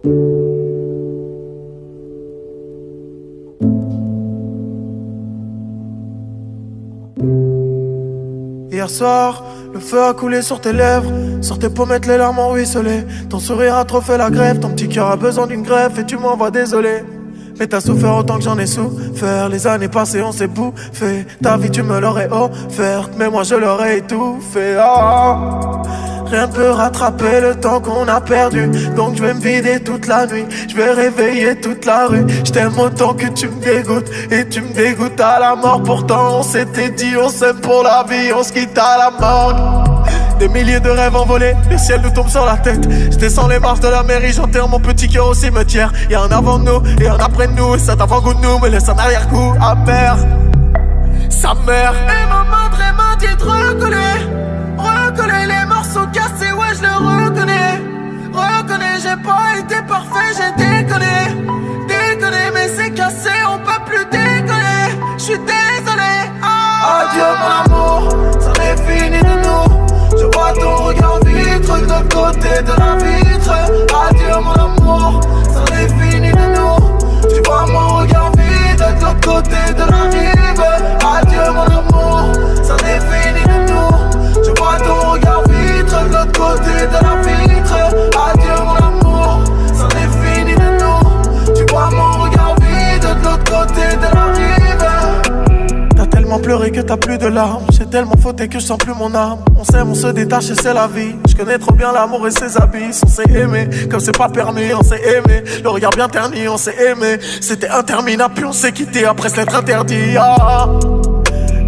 Hier soir, le feu a coulé sur tes lèvres, sur tes pommettes les larmes ont ruisselé. Ton sourire a trop fait la grève, ton petit cœur a besoin d'une greffe et tu m'envoies désolé. Mais t'as souffert autant que j'en ai souffert. Les années passées on s'est bouffé. Ta vie tu me l'aurais offerte, mais moi je l'aurais étouffé. Oh. Rien ne peut rattraper le temps qu'on a perdu. Donc je vais me vider toute la nuit, je vais réveiller toute la rue. Je t'aime autant que tu me dégoûtes, et tu me dégoûtes à la mort. Pourtant on s'était dit on s'aime pour la vie, on se quitte à la mort. Des milliers de rêves envolés, le ciel nous tombe sur la tête. Je descends les marches de la mairie, j'enterre mon petit cœur au cimetière. Y'a un avant de nous et un après de nous, et cet avant-goût de nous me laisse un arrière-goût amer. Sa mère. Et maman très m'a dit de recoller les morceaux cassés, ouais je le reconnais. J'ai pas été parfait, j'ai déconné, mais c'est cassé, on peut plus décoller. J'suis désolé. Adieu mon amour, ça n'est fini de nous. Je vois ton regard vitre de l'autre côté de la vitre. Adieu mon amour, ça n'est fini de nous. Tu vois mon regard vide de l'autre côté de la rive. Adieu mon amour, ça n'est fini de nous. Je vois ton regard vitre de l'autre côté de la vitre. Adieu mon amour, ça n'est fini de nous. Tu vois mon regard vide de l'autre côté de la rive. T'as tellement pleuré que t'as plus de larmes. J'ai tellement fauté que je sens plus mon âme. On s'aime, on se détache et c'est la vie. Je connais trop bien l'amour et ses abysses. On s'est aimé, comme c'est pas permis, on s'est aimé. Le regard bien terni, on s'est aimé. C'était interminable, puis on s'est quitté après s'être interdit.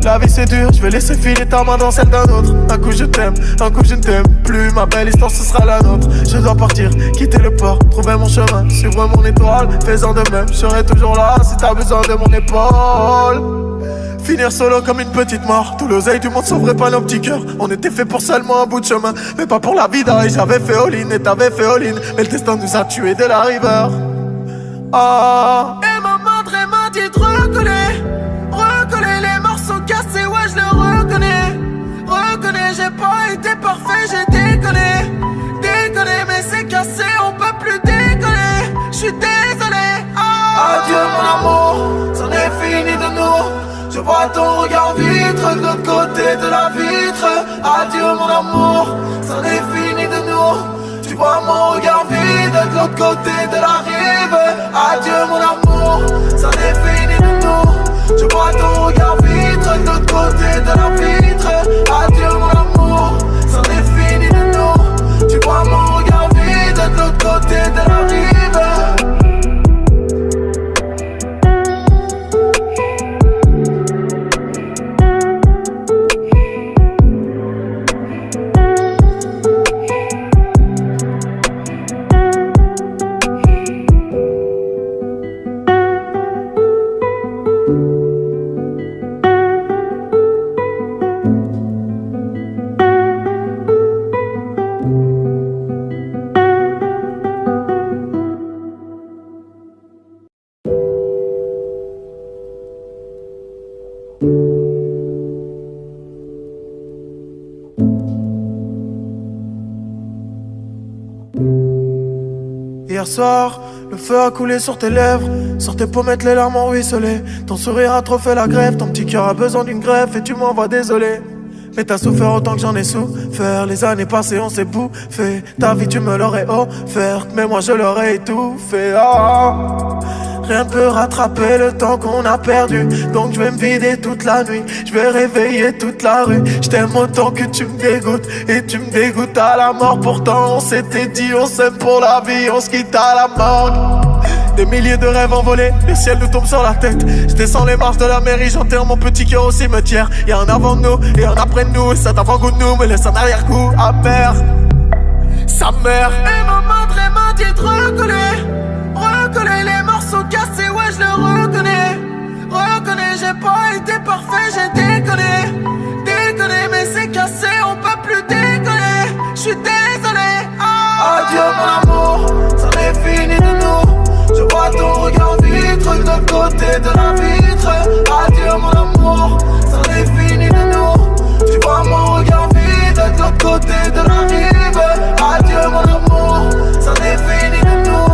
La vie c'est dur, je vais laisser filer ta main dans celle d'un autre. Un coup je t'aime, un coup je ne t'aime plus. Ma belle histoire ce sera la nôtre. Je dois partir, quitter le port, trouver mon chemin, suivre mon étoile. Fais-en de même, je serai toujours là si t'as besoin de mon épaule. Finir solo comme une petite mort. Tout l'oseille du monde sauverait pas nos petits cœurs. On était fait pour seulement un bout de chemin, mais pas pour la vida. Et j'avais fait all-in et t'avais fait all-in, mais le destin nous a tués dès la river. Et maman très m'a dit de recoller les morceaux cassés, ouais je le reconnais, j'ai pas été parfait, j'ai déconné, mais c'est cassé, on peut plus décoller, j'suis désolé. Adieu mon amour, c'en est fini de nous. Je vois ton regard vitre de l'autre côté de la vitre. Adieu mon amour, c'en est fini de nous. Tu vois mon regard vide de l'autre côté de la rive. Adieu mon amour, c'en est fini de nous. Je vois ton regard vitre de l'autre côté de la vitre. Adieu mon amour, c'en est fini de nous. Tu vois mon regard vide de l'autre côté de la rive. Hier soir, le feu a coulé sur tes lèvres, sur tes pommettes les larmes ont ruisselé. Ton sourire a trop fait la grève, ton petit cœur a besoin d'une greffe et tu m'envoies désolé. Mais t'as souffert autant que j'en ai souffert. Les années passées on s'est bouffé. Ta vie tu me l'aurais offerte, mais moi je l'aurais étouffé. Rien ne peut rattraper le temps qu'on a perdu. Donc je vais me vider toute la nuit, je vais réveiller toute la rue. Je t'aime autant que tu me dégoûtes, et tu me dégoûtes à la mort. Pourtant on s'était dit on s'aime pour la vie, on se quitte à la mort. Des milliers de rêves envolés, le ciel nous tombe sur la tête. Je descends les marches de la mairie, j'enterre mon petit cœur au cimetière. Y'a un avant de nous et un après de nous, et cet avant-goût de nous me laisse un arrière-goût amer. Sa mère. Et maman très m'a dit de recoller les morceaux cassés, ouais je le reconnais, j'ai pas été parfait, j'ai déconné, mais c'est cassé, on peut plus décoller, j'suis désolé. Adieu mon amour, c'en est fini de nous. Je vois ton regard vitre de l'autre côté de la vitre. Adieu mon amour, c'en est fini de nous. Tu vois mon regard vide de l'autre côté de la rive. Adieu mon amour, c'en est fini de nous.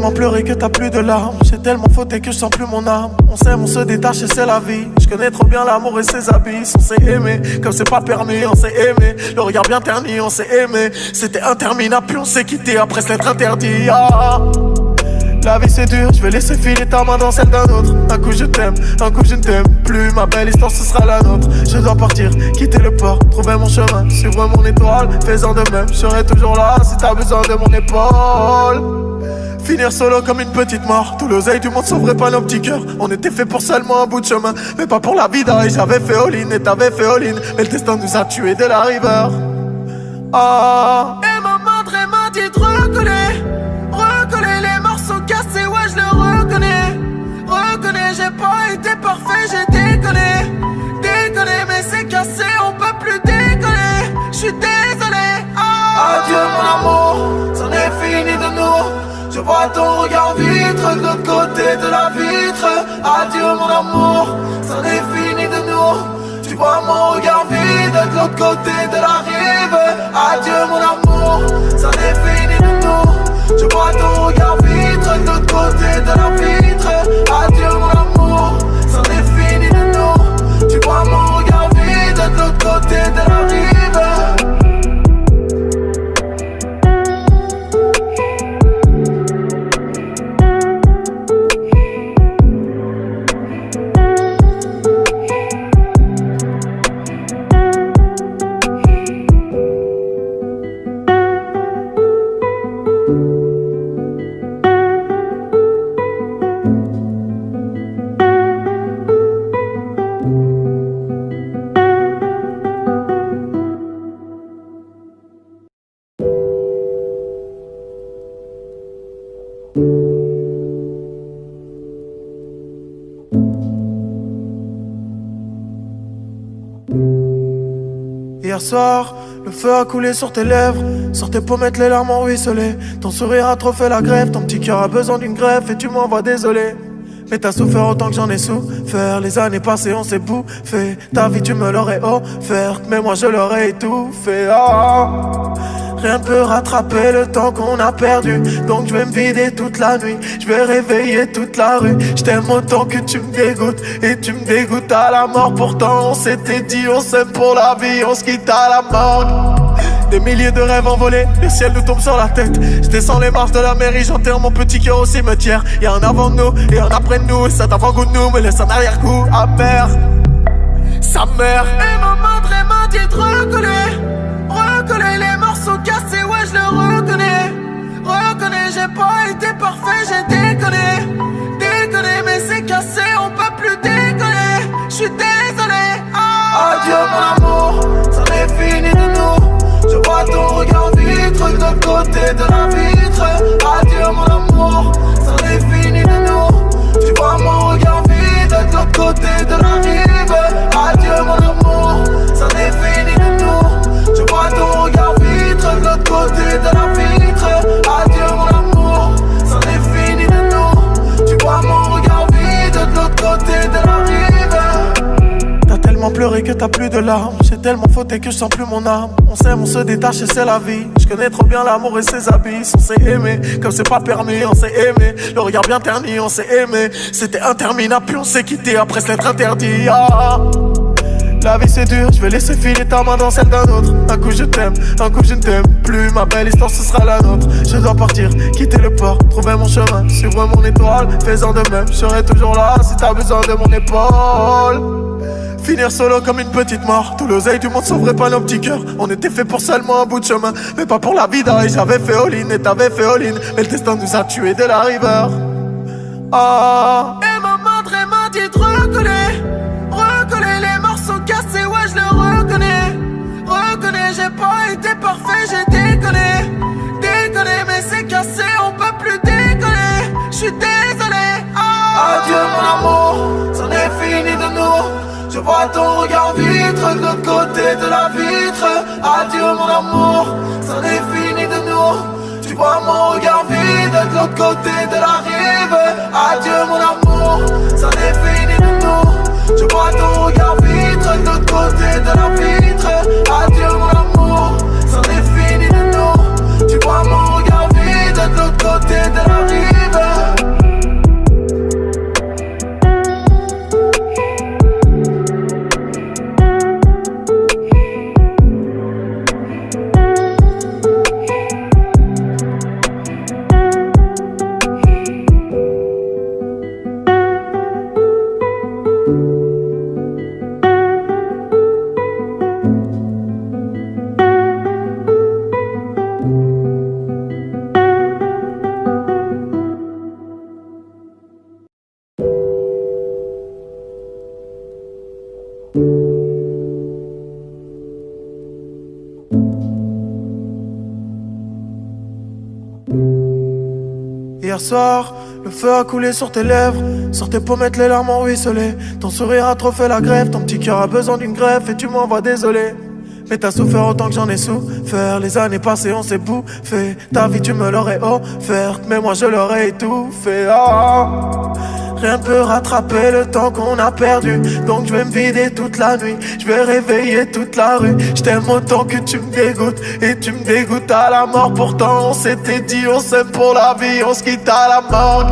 tellement pleuré que t'as plus de larmes. J'ai tellement fauté que je sens plus mon âme. On s'aime, on se détache et c'est la vie. Je connais trop bien l'amour et ses abysses. On s'est aimé, comme c'est pas permis, on s'est aimé. Le regard bien terni, on s'est aimé. C'était interminable, puis on s'est quitté après s'être interdit. La vie c'est dur, je vais laisser filer ta main dans celle d'un autre. Un coup je t'aime, un coup je ne t'aime plus. Ma belle histoire ce sera la nôtre. Je dois partir, quitter le port, trouver mon chemin, suivre mon étoile. Fais-en de même, je serai toujours là si t'as besoin de mon épaule. Finir solo comme une petite mort. Tout l'oseille du monde sauverait pas nos petits cœurs. On était fait pour seulement un bout de chemin, mais pas pour la vida. Et j'avais fait all-in et t'avais fait all-in. Mais le destin nous a tués dès la river. Et maman m'a dit de recoller les morceaux cassés, ouais je le reconnais, j'ai pas été parfait, j'ai déconné, mais c'est cassé, on peut plus décoller, j'suis désolé. Adieu mon amour, c'en est fini de nous. Je vois ton regard vitre de l'autre côté de la vitre. Adieu mon amour, c'en est fini de nous. Tu vois mon regard vide de l'autre côté de la rive. Adieu mon amour, c'en est fini de nous. Je vois ton regard vitre de l'autre côté de la vitre. Adieu mon amour, c'en est fini de nous. Tu vois mon regard vide de l'autre côté de la rive. Hier soir, le feu a coulé sur tes lèvres. Sur tes pommettes, les larmes ont ruisselé. Ton sourire a trop fait la grève. Ton petit cœur a besoin d'une greffe et tu m'envoies désolé. Mais t'as souffert autant que j'en ai souffert. Les années passées, on s'est bouffé. Ta vie, tu me l'aurais offerte, mais moi, je l'aurais étouffé. Rien peut rattraper le temps qu'on a perdu. Donc je vais me vider toute la nuit. Je vais réveiller toute la rue. Je t'aime autant que tu me dégoûtes. Et tu me dégoûtes à la mort. Pourtant on s'était dit on s'aime pour la vie. On se quitte à la mort. Des milliers de rêves envolés, le ciel nous tombe sur la tête. Je descends les marches de la mairie, j'enterre mon petit cœur au cimetière. Y'a un avant de nous et un après de nous. Et cet avant-goût de nous me laisse un arrière-goût amer. Sa mère. Et maman m'a dit de recoller les morceaux cassés, ouais je le reconnais, j'ai pas été parfait, j'ai déconné, mais c'est cassé, on peut plus décoller, j'suis désolé. Adieu mon amour, c'en est fini de nous. Je vois ton regard vitre de l'autre côté de la vitre. Adieu mon amour, c'en est fini de nous. Tu vois mon regard vide de l'autre côté de la rive. Adieu mon amour, c'en est fini de nous. Je vois ton regard vitre de l'autre côté de la vitre. Adieu mon amour, c'en est fini de nous. Tu vois mon regard vide de l'autre côté de la rive. T'as tellement pleuré que t'as plus de larmes. J'ai tellement fauté que je sens plus mon âme. On s'aime, on se détache et c'est la vie. Je connais trop bien l'amour et ses abysses. On s'est aimé, comme c'est pas permis, on s'est aimé. Le regard bien terni, on s'est aimé. C'était interminable, puis on s'est quitté après s'être interdit. La vie c'est dur, je vais laisser filer ta main dans celle d'un autre. Un coup je t'aime, un coup je ne t'aime plus. Ma belle histoire ce sera la nôtre. Je dois partir, quitter le port, trouver mon chemin, suivre mon étoile. Fais-en de même, je serai toujours là si t'as besoin de mon épaule. Finir solo comme une petite mort. Tout l'oseille du monde sauverait pas nos petits cœurs. On était fait pour seulement un bout de chemin, mais pas pour la vida. Et j'avais fait all-in et t'avais fait all-in. Mais le destin nous a tués dès la river. Et maman m'a dit de recoller les morceaux cassés, ouais je le reconnais, j'ai pas été parfait, j'ai déconné, mais c'est cassé, on peut plus décoller, j'suis désolé. Adieu mon amour, c'en est fini de nous. Je vois ton regard vitre de l'autre côté de la vitre. Adieu mon amour, c'en est fini de nous. Tu vois mon regard vide de l'autre côté de la rive. Adieu mon amour, c'en est fini de nous. Je vois ton regard vitre de l'autre côté de la vitre. Adieu mon amour, c'en est fini de nous. Tu vois mon regard vide de l'autre côté de la rive. Hier soir, le feu a coulé sur tes lèvres. Sur tes pommettes, les larmes ont ruisselé. Ton sourire a trop fait la grève. Ton petit cœur a besoin d'une greffe et tu m'envoies désolé. Mais t'as souffert autant que j'en ai souffert. Les années passées, on s'est bouffé. Ta vie, tu me l'aurais offerte, mais moi, je l'aurais étouffé. Oh. Rien peut rattraper le temps qu'on a perdu. Donc je vais me vider toute la nuit. Je vais réveiller toute la rue. Je t'aime autant que tu me dégoûtes. Et tu me dégoûtes à la mort. Pourtant on s'était dit on s'aime pour la vie. On se quitte à la mort.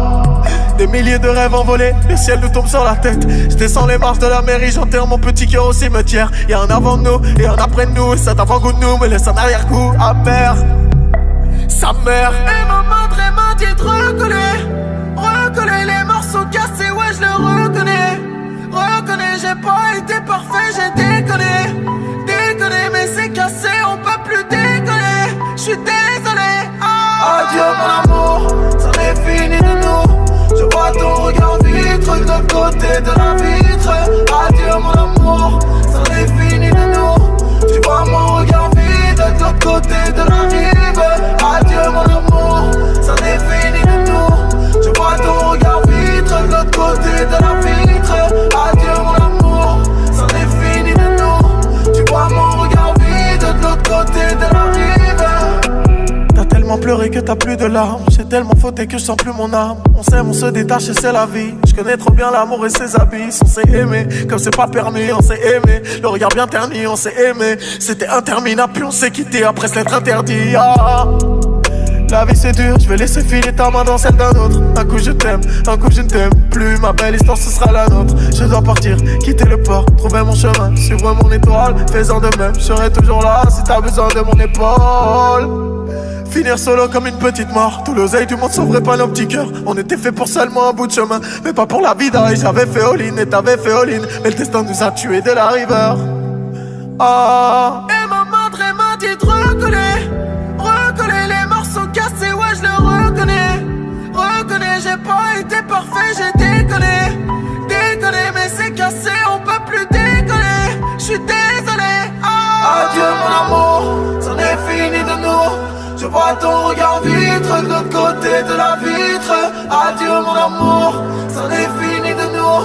Des milliers de rêves envolés, le ciel nous tombe sur la tête. Je descends les marches de la mairie, j'enterre mon petit cœur au cimetière. Y'a un avant de nous et un après de nous. Et cet avant-goût de nous me laisse un arrière-goût amer. Sa mère. Et maman m'a dit de recoller les morceaux cassés, ouais je le reconnais. Reconnais, j'ai pas été parfait, j'ai déconné, mais c'est cassé, on peut plus déconner. J'suis désolé. Adieu mon amour, ça n'est fini de nous. Je vois ton regard vitre de l'autre côté de la vitre. Adieu mon amour, ça n'est fini de nous. Tu vois mon regard vide de l'autre côté de la rive. Adieu mon amour, ça n'est fini de nous. Je vois ton regard vitre de l'autre côté de la vitre. Adieu mon amour, ça n'est fini de nous. Tu vois mon regard vide de l'autre côté de la rive. T'as tellement pleuré que t'as plus de larmes. J'ai tellement fauté que je sens plus mon âme. On s'aime, on se détache et c'est la vie. Je connais trop bien l'amour et ses abysses. On s'est aimé, comme c'est pas permis, on s'est aimé. Le regard bien terni, on s'est aimé. C'était interminable, puis on s'est quitté après s'être interdit. Ah. La vie c'est dur, je vais laisser filer ta main dans celle d'un autre. Un coup je t'aime, un coup je ne t'aime plus. Ma belle histoire ce sera la nôtre. Je dois partir, quitter le port, trouver mon chemin, suivre mon étoile. Faisant de même, je serai toujours là si t'as besoin de mon épaule. Finir solo comme une petite mort. Tout l'oseille du monde sauverait pas nos petits cœurs. On était fait pour seulement un bout de chemin, mais pas pour la vida. Et j'avais fait all-in et t'avais fait all-in. Mais le destin nous a tués dès la river. Ah. Et maman m'a dit de recoller les morceaux cassés, ouais je le reconnais, j'ai pas été parfait, j'ai déconné, mais c'est cassé, on peut plus déconner. J'suis désolé. Ah. Adieu mon amour, c'en est fini de nous. Je vois ton regard vitre de l'autre côté de la vitre. Adieu mon amour, c'en est fini de nous.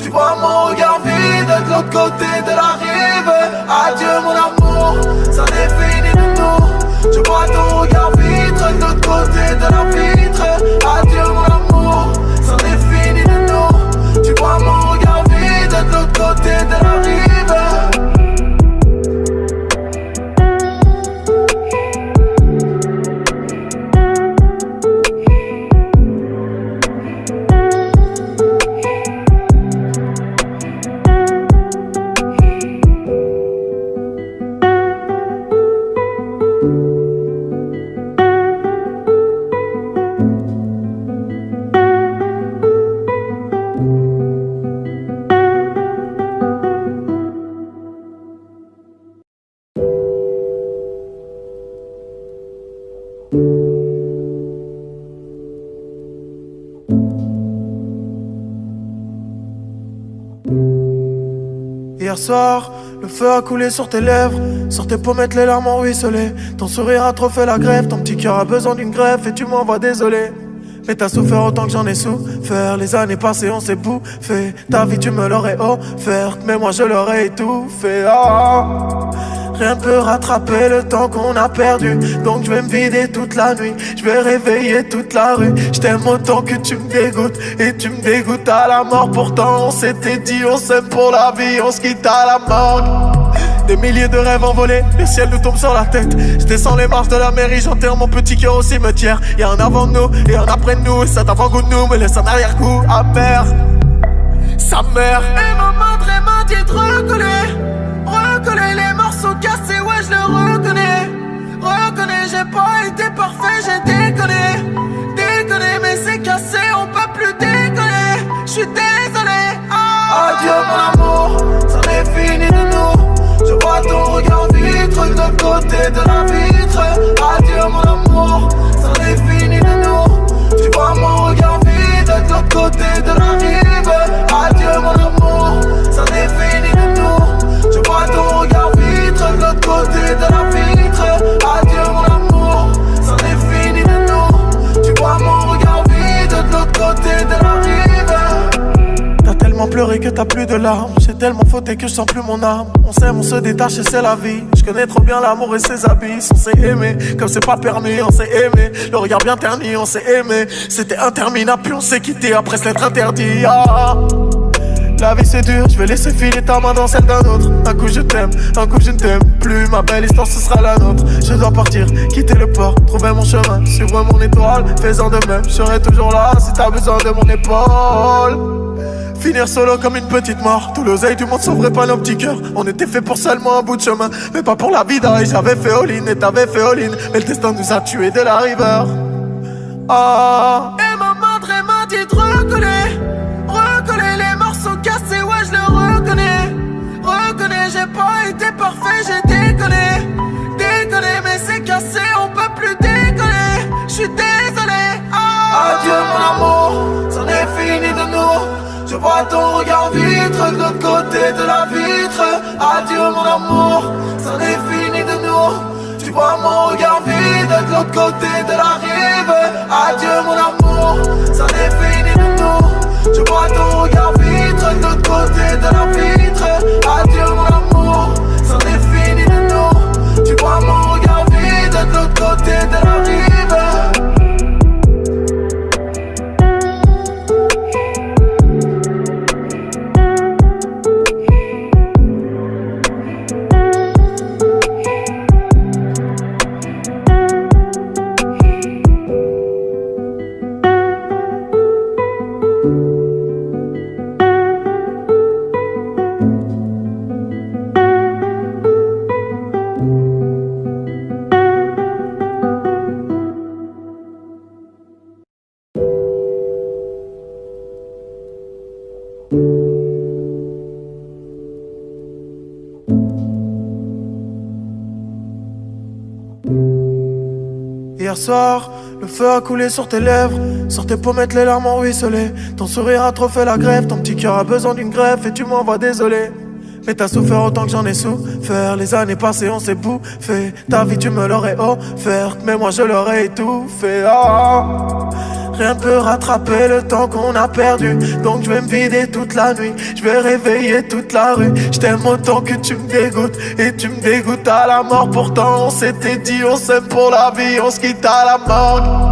Tu vois mon regard vide de l'autre côté de la rive. Adieu mon amour, c'en est fini de nous. Je vois ton regard vitre de l'autre côté de la vitre. Adieu mon amour, c'en est fini de nous. Tu vois mon regard vide de l'autre côté de la rive. Hier soir, le feu a coulé sur tes lèvres. Sur tes pommettes, les larmes ont ruisselé. Ton sourire a trop fait la grève. Ton petit cœur a besoin d'une greffe et tu m'envoies désolé. Mais t'as souffert autant que j'en ai souffert. Les années passées, on s'est bouffé. Ta vie, tu me l'aurais offerte, mais moi, je l'aurais étouffé. Oh. Rien peut rattraper le temps qu'on a perdu. Donc je vais me vider toute la nuit. Je vais réveiller toute la rue. Je t'aime autant que tu me dégoûtes. Et tu me dégoûtes à la mort. Pourtant on s'était dit on s'aime pour la vie. On se quitte à la mort. Des milliers de rêves envolés, le ciel nous tombe sur la tête. Je descends les marches de la mairie, j'enterre mon petit cœur au cimetière. Y'a un avant de nous et un après de nous. Et cet avant-goût de nous me laisse un arrière-goût amer. Sa mère. Et maman m'a dit de recoller les morceaux cassés, ouais je le reconnais, j'ai pas été parfait, j'ai déconné, mais c'est cassé, on peut plus déconner. J'suis désolé. Ah. Adieu mon amour, c'en est fini de nous. Je vois ton regard vitre de l'autre côté de la vitre. Adieu mon amour, c'en est fini de nous. Tu vois mon regard vide de l'autre côté de la rive. Adieu mon amour, c'en est fini de nous. Je vois ton regard vitre de l'autre côté de la vitre. Adieu mon amour, c'en est fini de nous. Tu tellement pleuré que t'as plus de larmes. J'ai tellement fauté que je sens plus mon âme. On s'aime, on se détache et c'est la vie. Je connais trop bien l'amour et ses abysses. On s'est aimé, comme c'est pas permis, on s'est aimé. Le regard bien terni, on s'est aimé. C'était interminable, puis on s'est quitté après s'être interdit. La vie c'est dur, je vais laisser filer ta main dans celle d'un autre. Un coup je t'aime, un coup je ne t'aime plus. Ma belle histoire ce sera la nôtre. Je dois partir, quitter le port, trouver mon chemin, suivre mon étoile. Fais-en de même, je serai toujours là si t'as besoin de mon épaule. Finir solo comme une petite mort. Tout l'oseille du monde sauverait pas nos petits cœurs. On était fait pour seulement un bout de chemin, mais pas pour la vida. Et j'avais fait all-in et t'avais fait all-in, mais le destin nous a tués dès la river. Et maman m'a dit de recoller les morceaux cassés, ouais je le reconnais, j'ai pas été parfait, j'ai déconné, mais c'est cassé, on peut plus décoller, j'suis désolé. Adieu mon amour, c'en est fini de nous. Je vois ton regard vitre de l'autre côté de la vitre. Adieu mon amour, c'en est fini de nous. Tu vois mon regard vide de l'autre côté de la rive. Adieu mon amour, c'en est fini de nous. Je vois ton regard vitre de l'autre côté de la vitre. Adieu mon amour, c'en est fini de nous. Tu vois mon regard vide de l'autre côté de la rive. Hier soir, le feu a coulé sur tes lèvres, sur tes pommettes les larmes ont ruisselé. Ton sourire a trop fait la grève, ton petit cœur a besoin d'une greffe et tu m'envoies désolé. Mais t'as souffert autant que j'en ai souffert. Les années passées on s'est bouffé. Ta vie tu me l'aurais offerte, mais moi je l'aurais étouffé. Rien peut rattraper le temps qu'on a perdu. Donc je vais me vider toute la nuit, je vais réveiller toute la rue. Je t'aime autant que tu me dégoûtes, et tu me dégoûtes à la mort. Pourtant on s'était dit on s'aime pour la vie, on se quitte à la mort.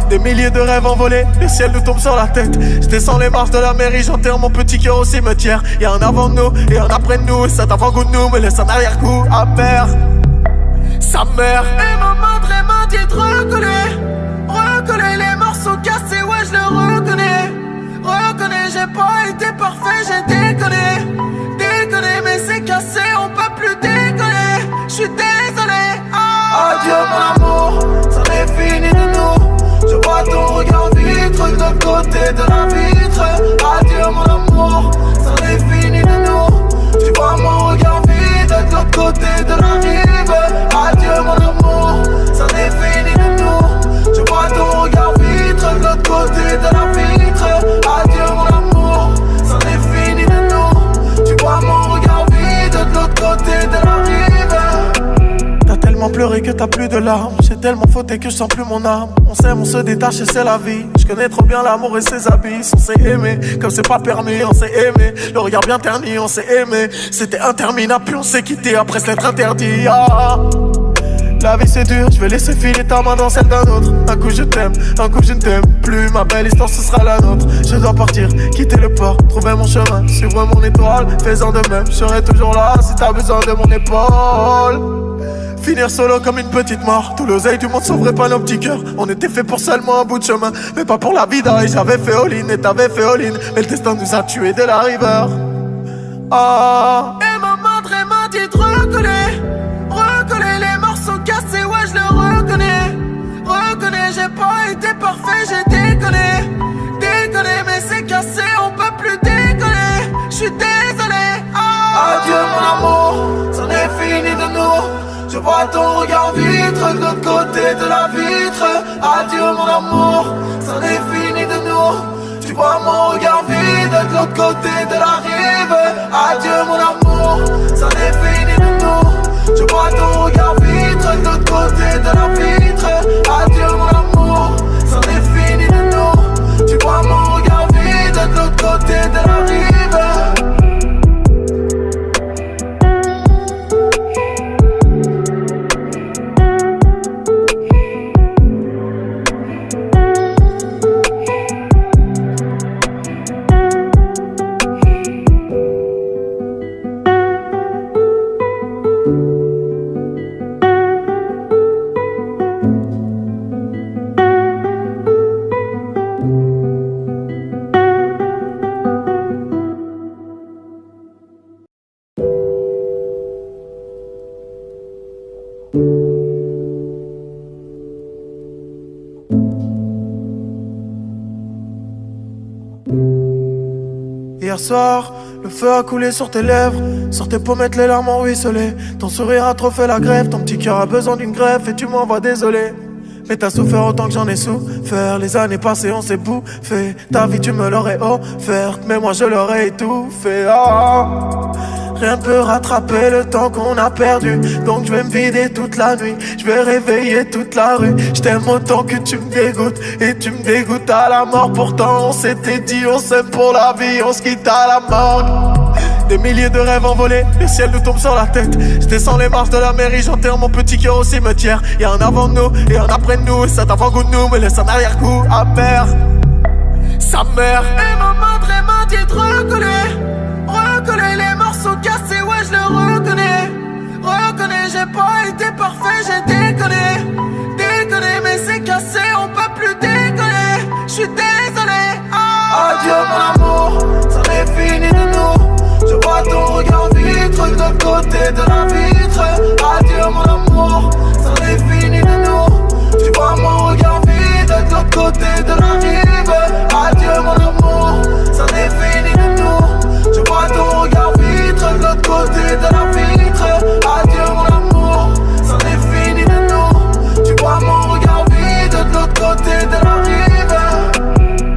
Des milliers de rêves envolés, le ciel nous tombe sur la tête. Je descends les marches de la mairie, j'enterre mon petit cœur au cimetière. Y'a un avant de nous et un après de nous, et cet avant-goût de nous me laisse un arrière-goût amer. Sa mère. Et maman m'a dit de recoller les morceaux cassés, ouais je le reconnais, j'ai pas été parfait, j'ai déconné, mais c'est cassé, on peut plus décoller, j'suis désolé. Adieu mon amour, c'en est fini de nous. Je vois ton regard vitre de l'autre côté de la vitre. Adieu mon amour, c'en est fini de nous. Tu vois mon regard vide de l'autre côté de la rive. Adieu mon amour, c'en est fini de nous. Je vois ton regard vitre de l'autre côté de la vitre. Adieu mon amour, c'en est fini de nous. Tu vois mon regard vide de l'autre côté de la rive. T'as tellement pleuré que t'as plus de larmes. J'ai tellement fauté que je sens plus mon âme. On s'aime, on se détache et c'est la vie. Je connais trop bien l'amour et ses abysses. On s'est aimé, comme c'est pas permis, on s'est aimé. Le regard bien terni, on s'est aimé. C'était interminable, puis on s'est quitté après s'être interdit. La vie c'est dur, je vais laisser filer ta main dans celle d'un autre. Un coup je t'aime, un coup je ne t'aime plus. Ma belle histoire ce sera la nôtre. Je dois partir, quitter le port, trouver mon chemin, suivre mon étoile. Fais-en de même, je serai toujours là si t'as besoin de mon épaule. Finir solo comme une petite mort. Tout l'oseille du monde sauverait pas nos petits cœurs. On était fait pour seulement un bout de chemin, mais pas pour la vida. Et j'avais fait all-in et t'avais fait all-in, mais le destin nous a tués dès la river. Et maman m'a dit de recoller les morceaux cassés, ouais je le reconnais, j'ai pas été parfait, j'ai déconné, mais c'est cassé, on peut plus décoller, j'suis désolé. Adieu mon amour, c'en est fini de nous. Je vois ton regard vitre de l'autre côté de la vitre. Adieu mon amour, c'en est fini de nous. Tu vois mon regard vide de l'autre côté de la rive. Adieu mon amour, c'en est fini de nous. Je vois ton regard vitre de l'autre côté de la vitre. Adieu mon amour, c'en est fini de nous. Tu vois mon regard vide de l'autre côté de la rive. Hier soir, le feu a coulé sur tes lèvres. Sur tes pommettes, les larmes ont ruisselé. Ton sourire a trop fait la grève. Ton petit cœur a besoin d'une greffe et tu m'envoies désolé. Mais t'as souffert autant que j'en ai souffert. Les années passées, on s'est bouffé. Ta vie, tu me l'aurais offerte, mais moi, je l'aurais étouffé. Oh. Rien ne peut rattraper le temps qu'on a perdu. Donc je vais me vider toute la nuit. Je vais réveiller toute la rue. Je t'aime autant que tu me dégoûtes. Et tu me dégoûtes à la mort. Pourtant on s'était dit on s'aime pour la vie. On se quitte à la mort. Des milliers de rêves envolés, le ciel nous tombe sur la tête. Je descends les marches de la mairie, j'enterre mon petit cœur au cimetière. Y'a un avant de nous et un après de nous. Et cet avant-goût de nous me laisse un arrière-goût amer. Sa mère. Et maman m'a dit de recoller les morceaux cassés, ouais je le reconnais. Reconnais, j'ai pas été parfait, j'ai déconné, mais c'est cassé, on peut plus déconner. J'suis désolé. Adieu mon amour, ça n'est fini de nous. Je vois ton regard vitre de l'autre côté de la vitre. Adieu mon amour, ça n'est fini de nous. Tu vois mon regard vide de l'autre côté de la rive. Adieu mon amour, ça n'est fini de nous. Je vois ton regard vitre de l'autre côté de la vitre. Adieu mon amour, ça n'est fini de nous. Tu vois mon regard vide de l'autre côté de la rive.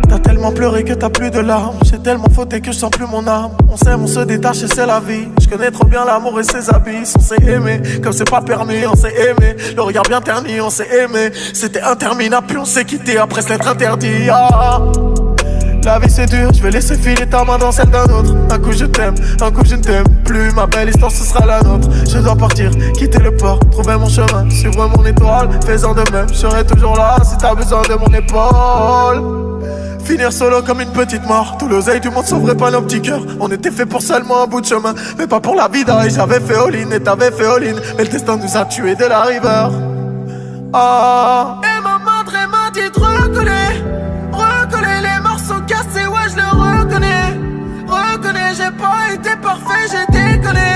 T'as tellement pleuré que t'as plus de larmes. J'ai tellement fauté que je sens plus mon âme. On s'aime, on se détache et c'est la vie. Je connais trop bien l'amour et ses abysses. On s'est aimé, comme c'est pas permis, on s'est aimé. Le regard bien terni, on s'est aimé. C'était interminable, puis on s'est quitté après se l'être interdit. Ah. La vie c'est dur, je vais laisser filer ta main dans celle d'un autre. Un coup je t'aime, un coup je ne t'aime plus. Ma belle histoire ce sera la nôtre. Je dois partir, quitter le port, trouver mon chemin, suivre mon étoile. Faisant de même, je serai toujours là si t'as besoin de mon épaule. Finir solo comme une petite mort. Tout l'oseille du monde sauverait pas nos petits cœurs. On était fait pour seulement un bout de chemin, mais pas pour la vida. Et j'avais fait all-in et t'avais fait all-in. Mais le destin nous a tués dès la river. Ah. Et maman m'a dit de recoller les morceaux cassés, ouais je le reconnais, j'ai pas été parfait, j'ai déconné,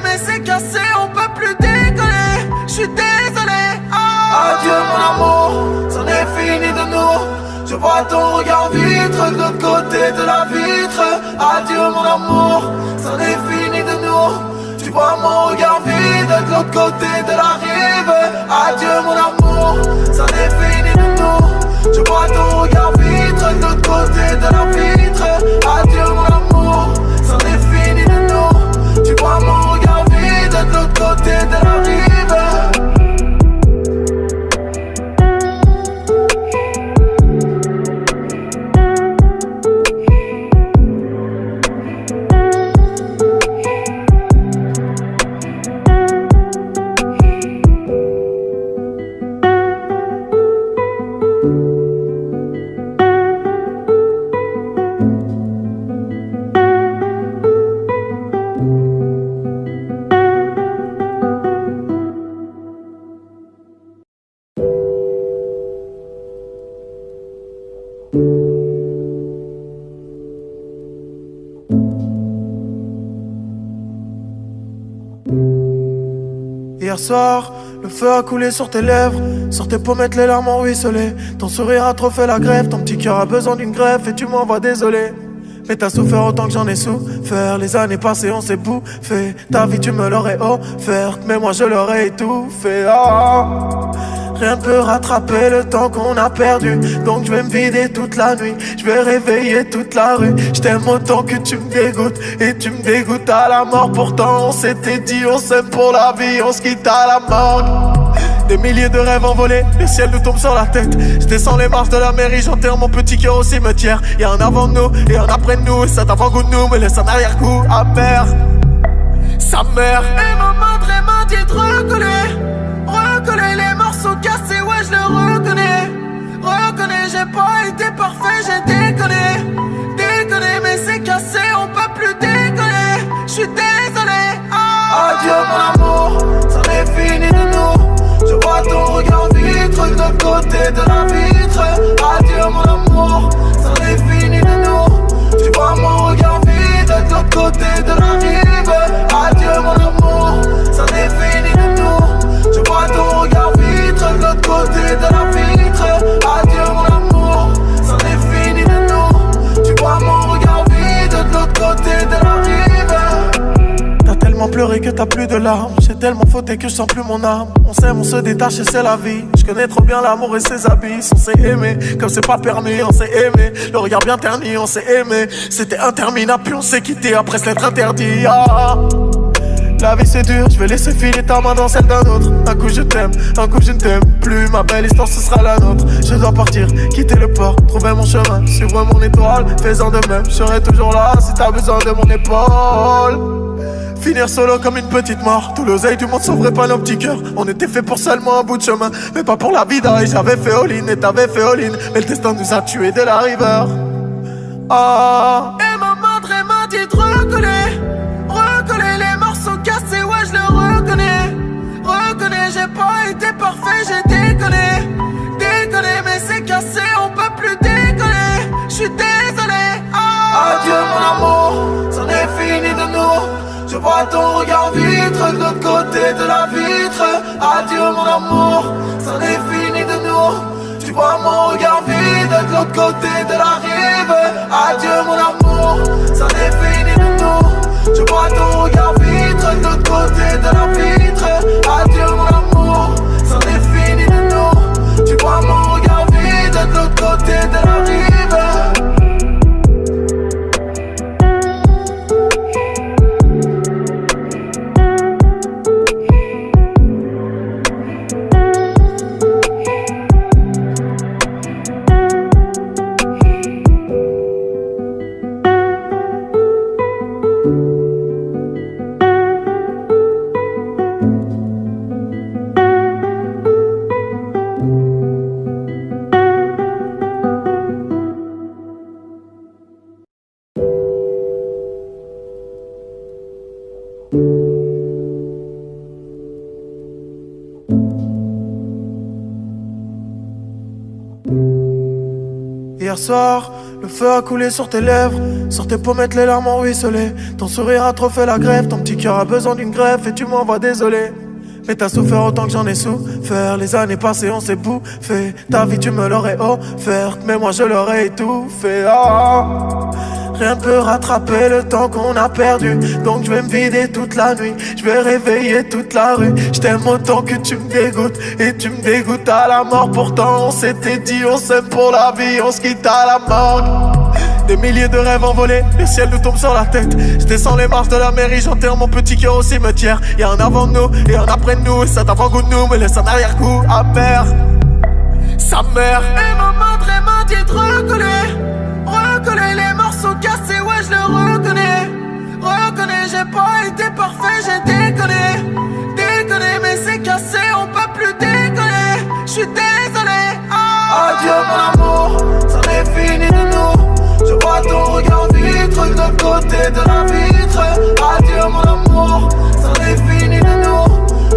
mais c'est cassé, on peut plus déconner. J'suis désolé. Ah. Adieu mon amour, c'en est fini de nous. Je vois ton regard vitre de l'autre côté de la vitre. Adieu mon amour, c'en est fini de nous. Tu vois mon regard vide de l'autre côté de la rive. Adieu mon amour, c'en est fini de nous. Je vois ton regard vitre de l'autre côté de la vitre. Adieu mon amour, c'en est fini de nous. Tu vois mon regard vide de l'autre côté de la rive. Hier soir, le feu a coulé sur tes lèvres. Sur tes pommettes, les larmes ont ruisselé. Ton sourire a trop fait la grève. Ton petit cœur a besoin d'une greffe et tu m'envoies désolé. Mais t'as souffert autant que j'en ai souffert. Les années passées, on s'est bouffé. Ta vie, tu me l'aurais offerte, mais moi, je l'aurais étouffé. Oh. Rien ne peut rattraper le temps qu'on a perdu. Donc je vais me vider toute la nuit. Je vais réveiller toute la rue. Je t'aime autant que tu me dégoûtes. Et tu me dégoûtes à la mort. Pourtant on s'était dit on s'aime pour la vie. On se quitte à la mort. Des milliers de rêves envolés, le ciel nous tombe sur la tête. Je descends les marches de la mairie, j'enterre mon petit cœur au cimetière. Y'a un avant de nous et un après de nous. Et cet avant-goût de nous me laisse un arrière-goût amer. Sa mère. Et maman m'a dit de recoller les morceaux cassés, ouais je le reconnais, j'ai pas été parfait, j'ai déconné, mais c'est cassé, on peut plus déconner. J'suis désolé. Ah. Adieu mon amour, c'en est fini de nous. Je vois ton regard vitre de l'autre côté de la vitre. Adieu mon amour, c'en est fini de nous. Tu vois mon regard vide de l'autre côté de la rive. Adieu mon amour, c'en est fini de nous. Je vois ton regard vitre de l'autre côté de la vitre. Adieu mon amour, c'en est fini de nous. pleuré que t'as plus de larmes. J'ai tellement fauté que je sens plus mon âme. On s'aime, on se détache et c'est la vie. Je connais trop bien l'amour et ses abysses. On s'est aimé, comme c'est pas permis, on s'est aimé. Le regard bien terni, on s'est aimé. C'était interminable, puis on s'est quitté après s'être interdit. La vie c'est dur, je vais laisser filer ta main dans celle d'un autre. Un coup je t'aime, un coup je ne t'aime plus. Ma belle histoire ce sera la nôtre. Je dois partir, quitter le port, trouver mon chemin, suivre mon étoile. Fais-en de même, je serai toujours là si t'as besoin de mon épaule. Finir solo comme une petite mort. Tout l'oseille du monde sauverait pas nos petits cœurs. On était fait pour seulement un bout de chemin, mais pas pour la vida. Et j'avais fait all-in et t'avais fait all-in. Mais le destin nous a tués dès la river. Et ma madre m'a dit de recoller les morceaux cassés, ouais je le reconnais. Reconnais, j'ai pas été parfait, j'ai déconné. Déconné, mais c'est cassé, on peut plus décoller. J'suis désolé. Adieu mon amour, c'en est fini de nous. Je vois ton regard vitre de l'autre côté de la vitre. Adieu mon amour, c'en est fini de nous. Tu vois mon regard vide de l'autre côté de la rive. Adieu mon amour, c'en est fini de nous. Je vois ton regard vitre de l'autre côté de la vitre. Adieu mon amour, c'en est fini de nous. Tu vois mon regard vide de l'autre côté de la rive. Hier soir, le feu a coulé sur tes lèvres. Sur tes pommettes, les larmes ont ruisselé. Ton sourire a trop fait la grève. Ton petit cœur a besoin d'une greffe et tu m'envoies désolé. Mais t'as souffert autant que j'en ai souffert. Les années passées, on s'est bouffé. Ta vie, tu me l'aurais offerte, mais moi, je l'aurais étouffé. Rien peut rattraper le temps qu'on a perdu. Donc je vais me vider toute la nuit. Je vais réveiller toute la rue. Je t'aime autant que tu me dégoûtes. Et tu me dégoûtes à la mort. Pourtant on s'était dit on s'aime pour la vie. On se quitte à la mort. Des milliers de rêves envolés, le ciel nous tombe sur la tête. Je descends les marches de la mairie, j'enterre mon petit cœur au cimetière. Y'a un avant de nous et un après de nous. Et cet avant-goût de nous me laisse un arrière-goût amer. Sa mère. Et ma madre m'a dit de recoller les morceaux cassés, ouais je le reconnais. Reconnais, j'ai pas été parfait, j'ai déconné. Déconné, mais c'est cassé, on peut plus décoller. J'suis désolé. Adieu mon amour, c'en est fini de nous. Je vois ton regard vitre de l'autre côté de la vitre. Adieu mon amour, c'en est fini de nous.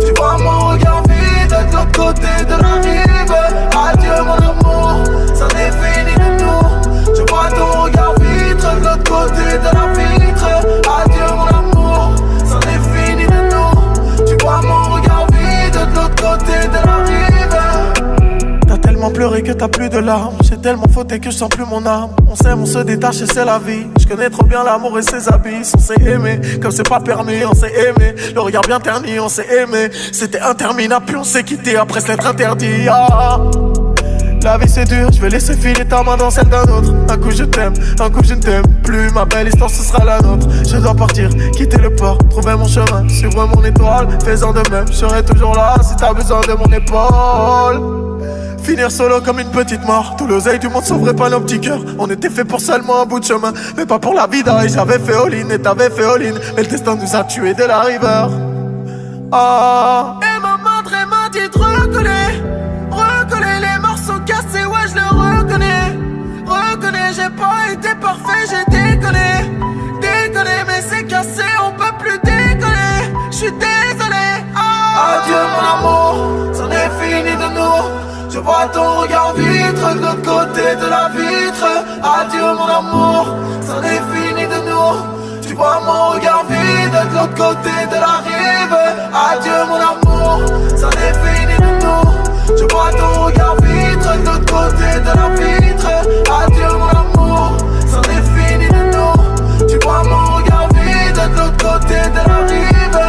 Tu vois mon regard vide de l'autre côté de la rive. Adieu mon amour, c'en est fini de nous. Je vois ton regard vitre de l'autre côté de la vitre. Adieu mon amour, c'en est fini de nous. Tu vois mon regard vide de l'autre côté de la rive. T'as tellement pleuré que t'as plus de larmes. J'ai tellement fauté que je sens plus mon âme. On s'aime, on se détache et c'est la vie. Je connais trop bien l'amour et ses abysses. On s'est aimé, comme c'est pas permis, on s'est aimé. Le regard bien terni, on s'est aimé. C'était interminable, puis on s'est quitté après s'être interdit. La vie c'est dur, je vais laisser filer ta main dans celle d'un autre. Un coup je t'aime, un coup je ne t'aime plus. Ma belle histoire ce sera la nôtre. Je dois partir, quitter le port, trouver mon chemin, suivre mon étoile. Fais-en de même, je serai toujours là si t'as besoin de mon épaule. Finir solo comme une petite mort. Tout l'oseille du monde sauverait pas nos petits cœurs. On était fait pour seulement un bout de chemin, mais pas pour la vida. Et j'avais fait all-in et t'avais fait all-in. Mais le destin nous a tués dès la river. Et ma madre m'a dit de recoller les morceaux cassés, ouais je le reconnais. Reconnais, j'ai pas été parfait, j'ai déconné. Déconné, mais c'est cassé, on peut plus décoller. J'suis désolé. Adieu mon amour, c'en est fini de nous. Je vois ton regard vitre de l'autre côté de la vitre. Adieu mon amour, c'en est fini de nous. Tu vois mon regard vide de l'autre côté de la rive. Adieu mon amour, c'en est fini de nous. Je vois ton regard vitre de l'autre côté de la vitre. Adieu mon amour, c'en est fini de nous. Tu vois mon regard vide de l'autre côté de la rive.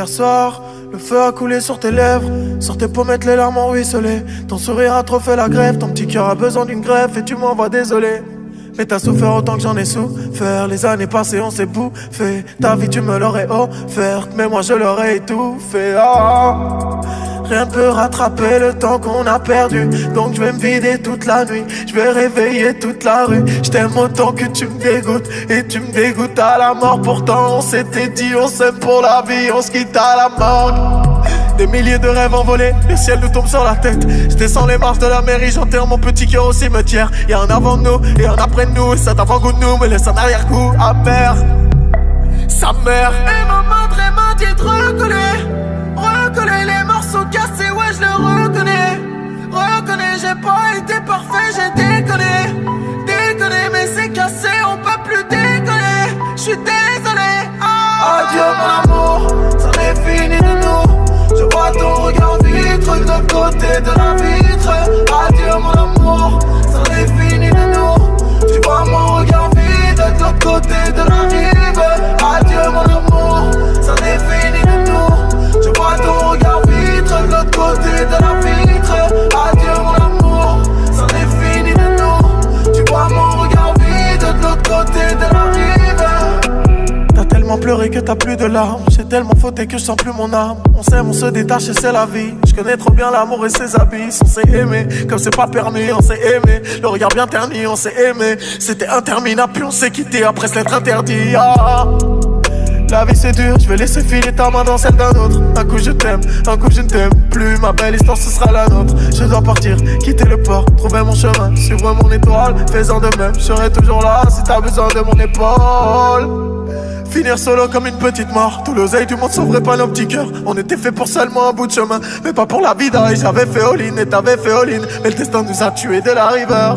Hier soir, le feu a coulé sur tes lèvres. Sur tes pommettes, les larmes ont ruisselé. Ton sourire a trop fait la grève. Ton petit cœur a besoin d'une greffe et tu m'envoies désolé. Mais t'as souffert autant que j'en ai souffert. Les années passées, on s'est bouffé. Ta vie, tu me l'aurais offerte, mais moi, je l'aurais étouffé. Rien ne peut rattraper le temps qu'on a perdu. Donc je vais me vider toute la nuit. Je vais réveiller toute la rue. Je t'aime autant que tu me dégoûtes. Et tu me dégoûtes à la mort. Pourtant on s'était dit on s'aime pour la vie. On se quitte à la mort. Des milliers de rêves envolés, le ciel nous tombe sur la tête. Je descends les marches de la mairie, j'enterre mon petit cœur au cimetière. Y'a un avant de nous et un après de nous. Et cet avant-goût de nous me laisse un arrière-goût amer. Sa mère. Et maman m'a dit de recoller les morceaux cassés, ouais je le reconnais. Reconnais, j'ai pas été parfait, j'ai déconné, mais c'est cassé, on peut plus déconner. J'suis désolé. Adieu mon amour, ça n'est fini de nous. Je vois ton regard vitre de l'autre côté de la vitre. Adieu mon amour, ça n'est fini de nous. Tu vois mon regard vide de l'autre côté de la rive. Adieu mon amour, ça n'est fini de nous. Je vois ton regard vitre de l'autre côté de la vitre. Adieu mon amour, ça n'est fini de nous. Tu vois mon regard vide de l'autre côté de la rive. T'as tellement pleuré que t'as plus de larmes. J'ai tellement fauté que je sens plus mon âme. On s'aime, on se détache et c'est la vie. Je connais trop bien l'amour et ses abysses. On s'est aimé, comme c'est pas permis, on s'est aimé. Le regard bien terni, on s'est aimé. C'était interminable, puis on s'est quitté après se l'être interdit. La vie c'est dur, je vais laisser filer ta main dans celle d'un autre. Un coup je t'aime, un coup je ne t'aime plus. Ma belle histoire ce sera la nôtre. Je dois partir, quitter le port, trouver mon chemin, suivre mon étoile. Fais-en de même, je serai toujours là si t'as besoin de mon épaule. Finir solo comme une petite mort. Tout l'oseille du monde sauverait pas nos petits cœurs. On était fait pour seulement un bout de chemin, mais pas pour la vida. Et j'avais fait all-in et t'avais fait all-in. Mais le destin nous a tués dès la river.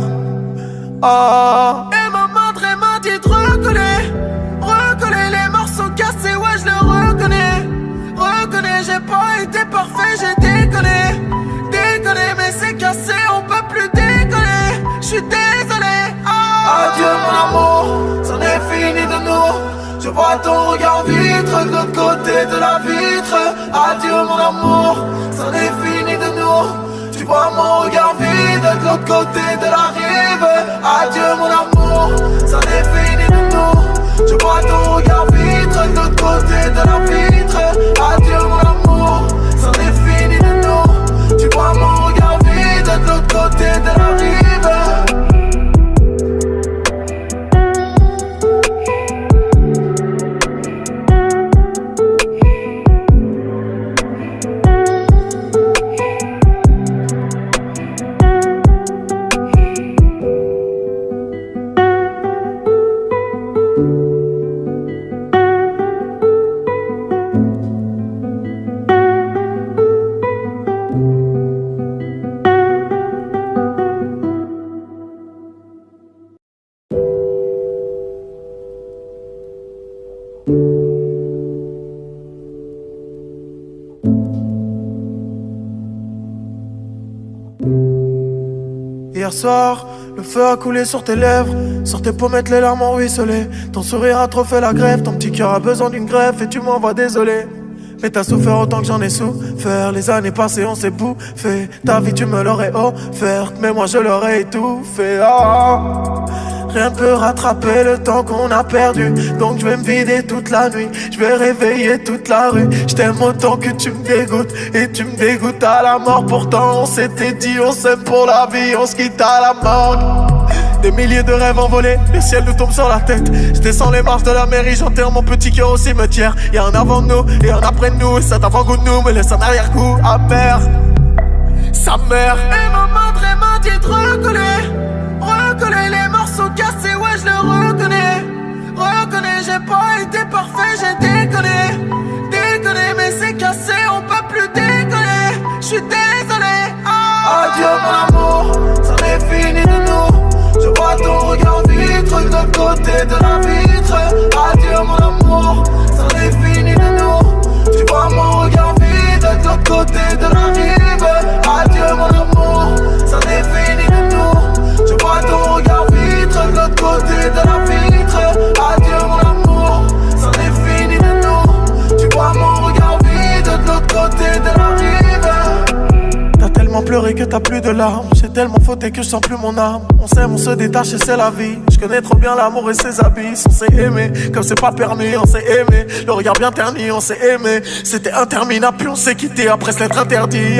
Et maman m'a dit de recoller les morceaux cassés, ouais je le reconnais, j'ai pas été parfait, j'ai déconné, mais c'est cassé, on peut plus déconner. J'suis désolé. Adieu mon amour, c'en est fini de nous. Je vois ton regard vitre de l'autre côté de la vitre. Adieu mon amour, c'en est fini de nous. Tu vois mon regard vide de l'autre côté de la rive. Adieu mon amour, c'en est fini de nous. Je vois ton regard vitre de l'autre côté de la vitre. Adieu mon amour, c'en est fini de nous. Tu vois mon regard vide de l'autre côté de la rive. Hier soir, le feu a coulé sur tes lèvres. Sur tes pommettes, les larmes ont ruisselé. Ton sourire a trop fait la grève. Ton petit cœur a besoin d'une greffe et tu m'envoies désolé. Mais t'as souffert autant que j'en ai souffert. Les années passées, on s'est bouffé. Ta vie, tu me l'aurais offerte, mais moi, je l'aurais étouffé. Rien ne peut rattraper le temps qu'on a perdu. Donc je vais me vider toute la nuit. Je vais réveiller toute la rue. Je t'aime autant que tu me dégoûtes. Et tu me dégoûtes à la mort. Pourtant on s'était dit on s'aime pour la vie. On se quitte à la mort. Des milliers de rêves envolés, le ciel nous tombe sur la tête. Je descends les marches de la mairie, j'enterre mon petit cœur au cimetière. Y'a un avant de nous et un après de nous. Et cet avant-goût de nous me laisse un arrière-goût amer. Sa mère. Et maman m'a dit de recoller les morceaux cassés, ouais je le reconnais, j'ai pas été parfait, j'ai déconné, mais c'est cassé, on peut plus déconner. J'suis désolé. Adieu mon amour, c'en est fini de nous. Je vois ton regard vitre de l'autre côté de la vitre. Adieu mon amour, c'en est fini de nous. Tu vois mon regard vide de l'autre côté de la rive. Adieu mon amour, c'en est fini de nous. Je vois ton regard vitre de l'autre côté de la vitre. Adieu mon amour, c'en est fini de nous. Tu vois mon regard vitre. pleuré que t'as plus de larmes. J'ai tellement fauté que je sens plus mon âme. On s'aime, on se détache et c'est la vie. Je connais trop bien l'amour et ses abysses. On s'est aimé, comme c'est pas permis, on s'est aimé. Le regard bien terni, on s'est aimé. C'était interminable, puis on s'est quitté après s'être interdit.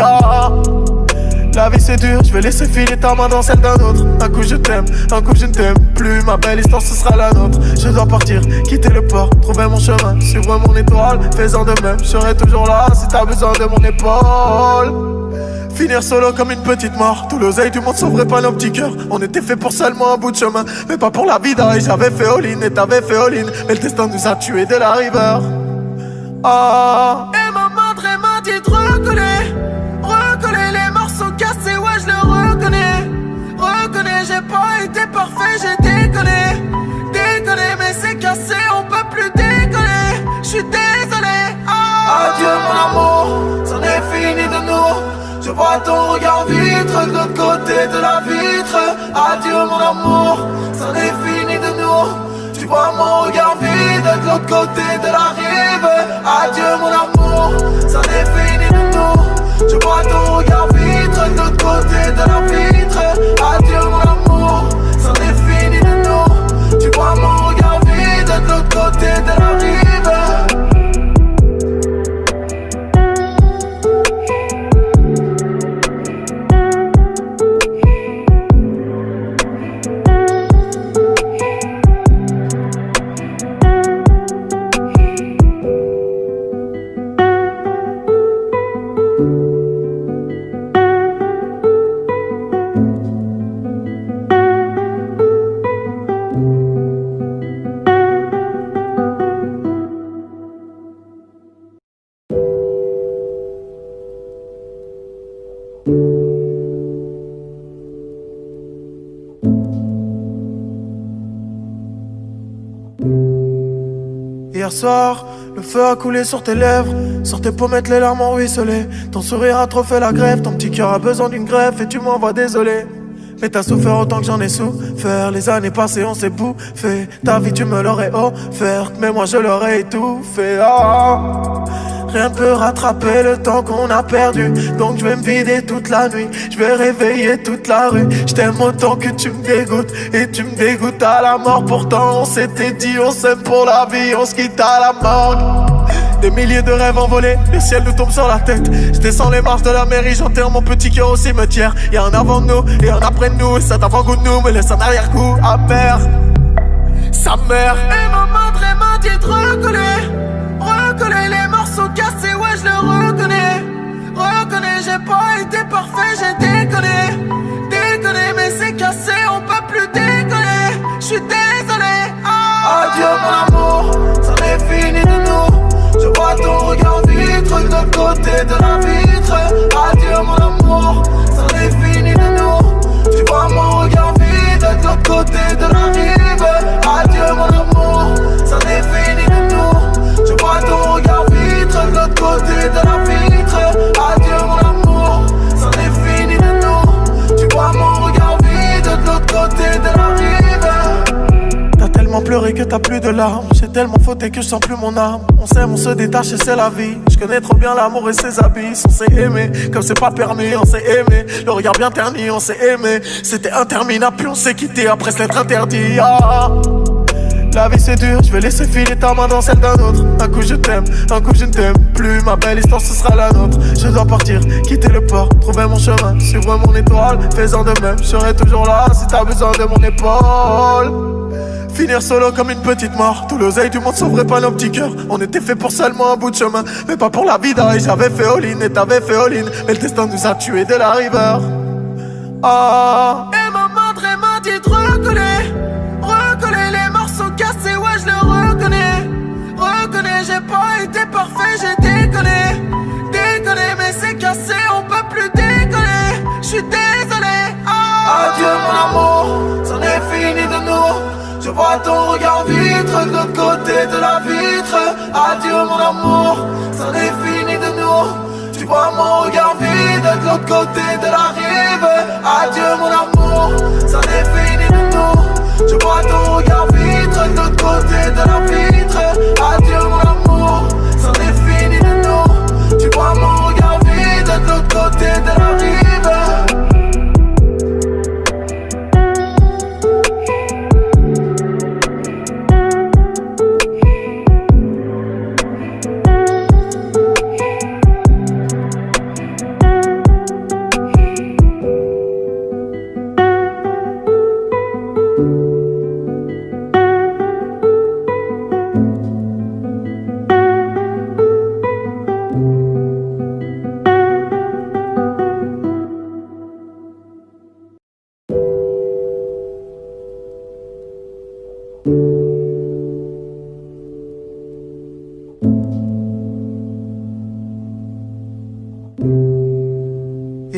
La vie c'est dur, je vais laisser filer ta main dans celle d'un autre. Un coup je t'aime, un coup je ne t'aime plus. Ma belle histoire ce sera la nôtre. Je dois partir, quitter le port, trouver mon chemin, suivre mon étoile. Faisant de même, je serai toujours là si t'as besoin de mon épaule. Finir solo comme une petite mort. Tout l'oseille du monde sauverait pas nos petits cœurs. On était fait pour seulement un bout de chemin, mais pas pour la vida. Et j'avais fait all-in et t'avais fait all-in. Mais le destin nous a tués dès la river. Et ma madre m'a dit de recoller les morceaux cassés, ouais je le reconnais, j'ai pas été parfait, j'ai déconné, mais c'est cassé, on peut plus décoller, j'suis désolé. Adieu mon amour, c'en est fini de nous. Je vois ton regard vitre de l'autre côté de la vitre. Adieu mon amour, c'en est fini de nous. Tu vois mon regard vide de l'autre côté de la rive. Adieu mon amour, c'en est fini de nous. Je vois ton regard vitre de l'autre côté de la vitre. Adieu mon amour, c'en est fini de nous. Tu vois mon regard vide de l'autre côté de la rive. Hier soir, le feu a coulé sur tes lèvres. Sur tes pommettes, les larmes ont ruisselé. Ton sourire a trop fait la grève. Ton petit cœur a besoin d'une greffe et tu m'envoies désolé. Mais t'as souffert autant que j'en ai souffert. Les années passées, on s'est bouffé. Ta vie, tu me l'aurais offerte, mais moi, je l'aurais étouffé. Rien peut rattraper le temps qu'on a perdu. Donc je vais me vider toute la nuit. Je vais réveiller toute la rue. Je t'aime autant que tu me dégoûtes. Et tu me dégoûtes à la mort. Pourtant on s'était dit on s'aime pour la vie. On se quitte à la mort. Des milliers de rêves envolés, le ciel nous tombe sur la tête. Je descends les marches de la mairie, j'enterre mon petit cœur au cimetière. Y'a un avant de nous et un après de nous. Et cet avant-goût de nous me laisse un arrière-goût amer. Sa mère. Et ma madre m'a dit de recoller les morceaux cassés, ouais je le reconnais, j'ai pas été parfait, j'ai déconné, mais c'est cassé, on peut plus décoller, j'suis désolé. Adieu mon amour, c'en est fini de nous. Je vois ton regard vitre de l'autre côté de la vitre. Adieu mon amour, c'en est fini de nous. Tu vois mon regard vide de l'autre côté de la rive. Adieu mon amour, c'en est fini de nous. Je vois ton regard vitre de l'autre côté de la vitre. Adieu mon amour, c'en est fini de nous. Tu vois mon regard vide de l'autre côté de la rive. T'as tellement pleuré que t'as plus de larmes. J'ai tellement fauté que je sens plus mon âme. On s'aime, on se détache et c'est la vie. Je connais trop bien l'amour et ses abysses. On s'est aimé, comme c'est pas permis, on s'est aimé. Le regard bien terni, on s'est aimé. C'était interminable, puis on s'est quitté après s'être interdit. La vie c'est dur, je vais laisser filer ta main dans celle d'un autre. Un coup je t'aime, un coup je ne t'aime plus. Ma belle histoire ce sera la nôtre. Je dois partir, quitter le port, trouver mon chemin, suivre mon étoile. Faisant de même, je serai toujours là si t'as besoin de mon épaule. Finir solo comme une petite mort. Tout l'oseille du monde sauverait pas nos petits cœurs. On était fait pour seulement un bout de chemin, mais pas pour la vida. Et j'avais fait all-in et t'avais fait all-in. Mais le destin nous a tués dès la river. Et ma madre m'a dit de recoller les morceaux cassés, ouais je le reconnais, j'ai pas été parfait, j'ai déconné, mais c'est cassé, on peut plus décoller, j'suis désolé. Adieu mon amour, c'en est fini de nous. Je vois ton regard vitre de l'autre côté de la vitre. Adieu mon amour, c'en est fini de nous. Tu vois mon regard vide de l'autre côté de la rive. Adieu mon amour, c'en est fini de nous. Je vois ton regard vitre de l'autre côté de la vitre. Adieu mon amour, c'en est fini de nous. Tu vois mon regard vide de l'autre côté de la rive.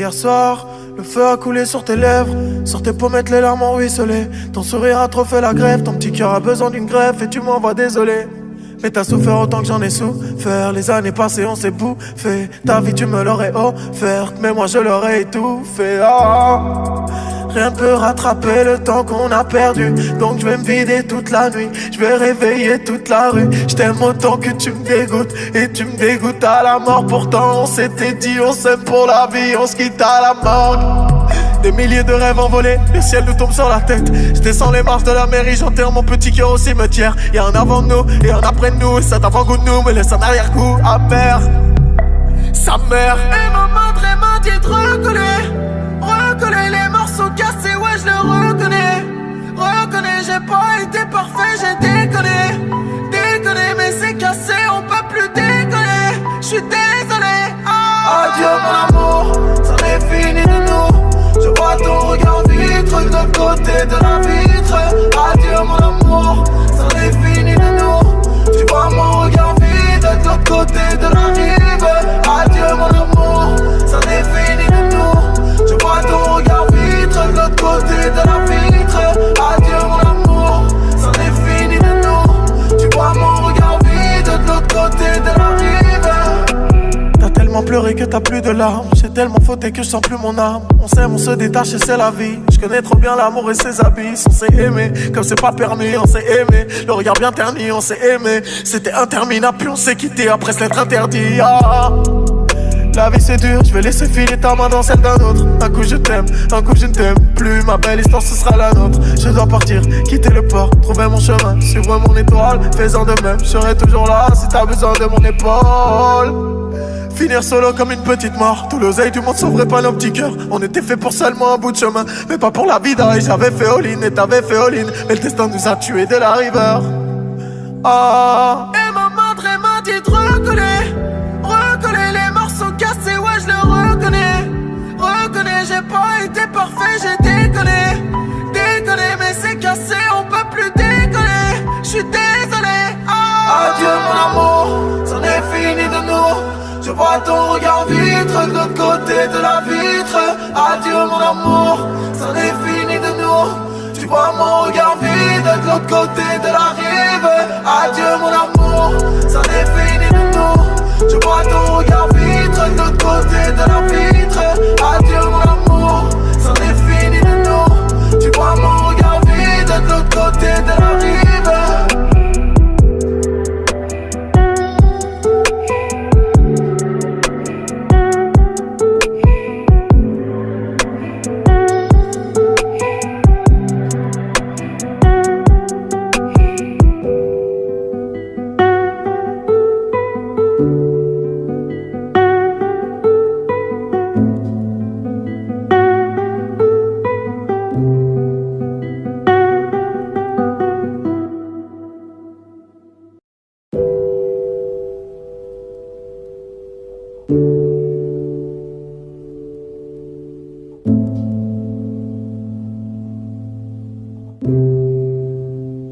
Hier soir, le feu a coulé sur tes lèvres, sur tes pommettes les larmes ont ruisselé. Ton sourire a trop fait la grève, ton petit cœur a besoin d'une greffe et tu m'envoies désolé. Mais t'as souffert autant que j'en ai souffert. Les années passées on s'est bouffé. Ta vie tu me l'aurais offerte, mais moi je l'aurais étouffé. Rien ne peut rattraper le temps qu'on a perdu. Donc je vais me vider toute la nuit, je vais réveiller toute la rue. Je t'aime autant que tu me dégoûtes, et tu me dégoûtes à la mort. Pourtant on s'était dit on s'aime pour la vie, on se quitte à la mort. Des milliers de rêves envolés, le ciel nous tombe sur la tête. Je descends les marches de la mairie, j'enterre mon petit cœur au cimetière. Y'a un avant de nous et un après de nous, et cet avant-goût de nous me laisse un arrière-goût amer. Sa mère et maman m'a dit de recoller les morceaux cassés, ouais je le reconnais. Reconnais, j'ai pas été parfait, j'ai déconné, mais c'est cassé, on peut plus déconner. J'suis désolé. Adieu mon amour, ça n'est fini de nous. Je vois ton regard vitre de l'autre côté de la vitre. Adieu mon amour, ça n'est fini de nous. Tu vois mon regard vide de l'autre côté de la rive. Adieu mon amour, ça n'est fini de nous. Je vois ton regard vitre de l'autre côté de la vitre. Adieu mon amour, ça n'est fini de nous. Tu vois mon regard vide de l'autre côté de la rive. T'as tellement pleuré que t'as plus de larmes. J'ai tellement fauté que je sens plus mon âme. On s'aime, on se détache et c'est la vie. Je connais trop bien l'amour et ses abysses. On s'est aimé, comme c'est pas permis, on s'est aimé. Le regard bien terni, on s'est aimé. C'était interminable, puis on s'est quitté après s'être interdit. La vie c'est dur, je vais laisser filer ta main dans celle d'un autre. Un coup je t'aime, un coup je ne t'aime plus. Ma belle histoire ce sera la nôtre. Je dois partir, quitter le port, trouver mon chemin, suivre mon étoile. Fais-en de même, je serai toujours là si t'as besoin de mon épaule. Finir solo comme une petite mort. Tout l'oseille du monde sauverait pas nos petits cœurs. On était fait pour seulement un bout de chemin, mais pas pour la vida. Et j'avais fait all-in et t'avais fait all-in, mais le destin nous a tués dès la river. Et maman m'a dit de recoller les morceaux cassés, ouais je le reconnais, j'ai pas été parfait, j'ai déconné, mais c'est cassé, on peut plus déconner. J'suis désolé. Adieu mon amour, c'en est fini de nous. Je vois ton regard vitre de l'autre côté de la vitre. Adieu mon amour, c'en est fini de nous. Tu vois mon regard vide de l'autre côté de la rive. Adieu mon amour, c'en est fini de nous. Je vois ton regard vitre de l'autre côté de la vitre. Adieu mon amour, c'en est fini de nous. Tu vois mon regard vide de l'autre côté de la rive.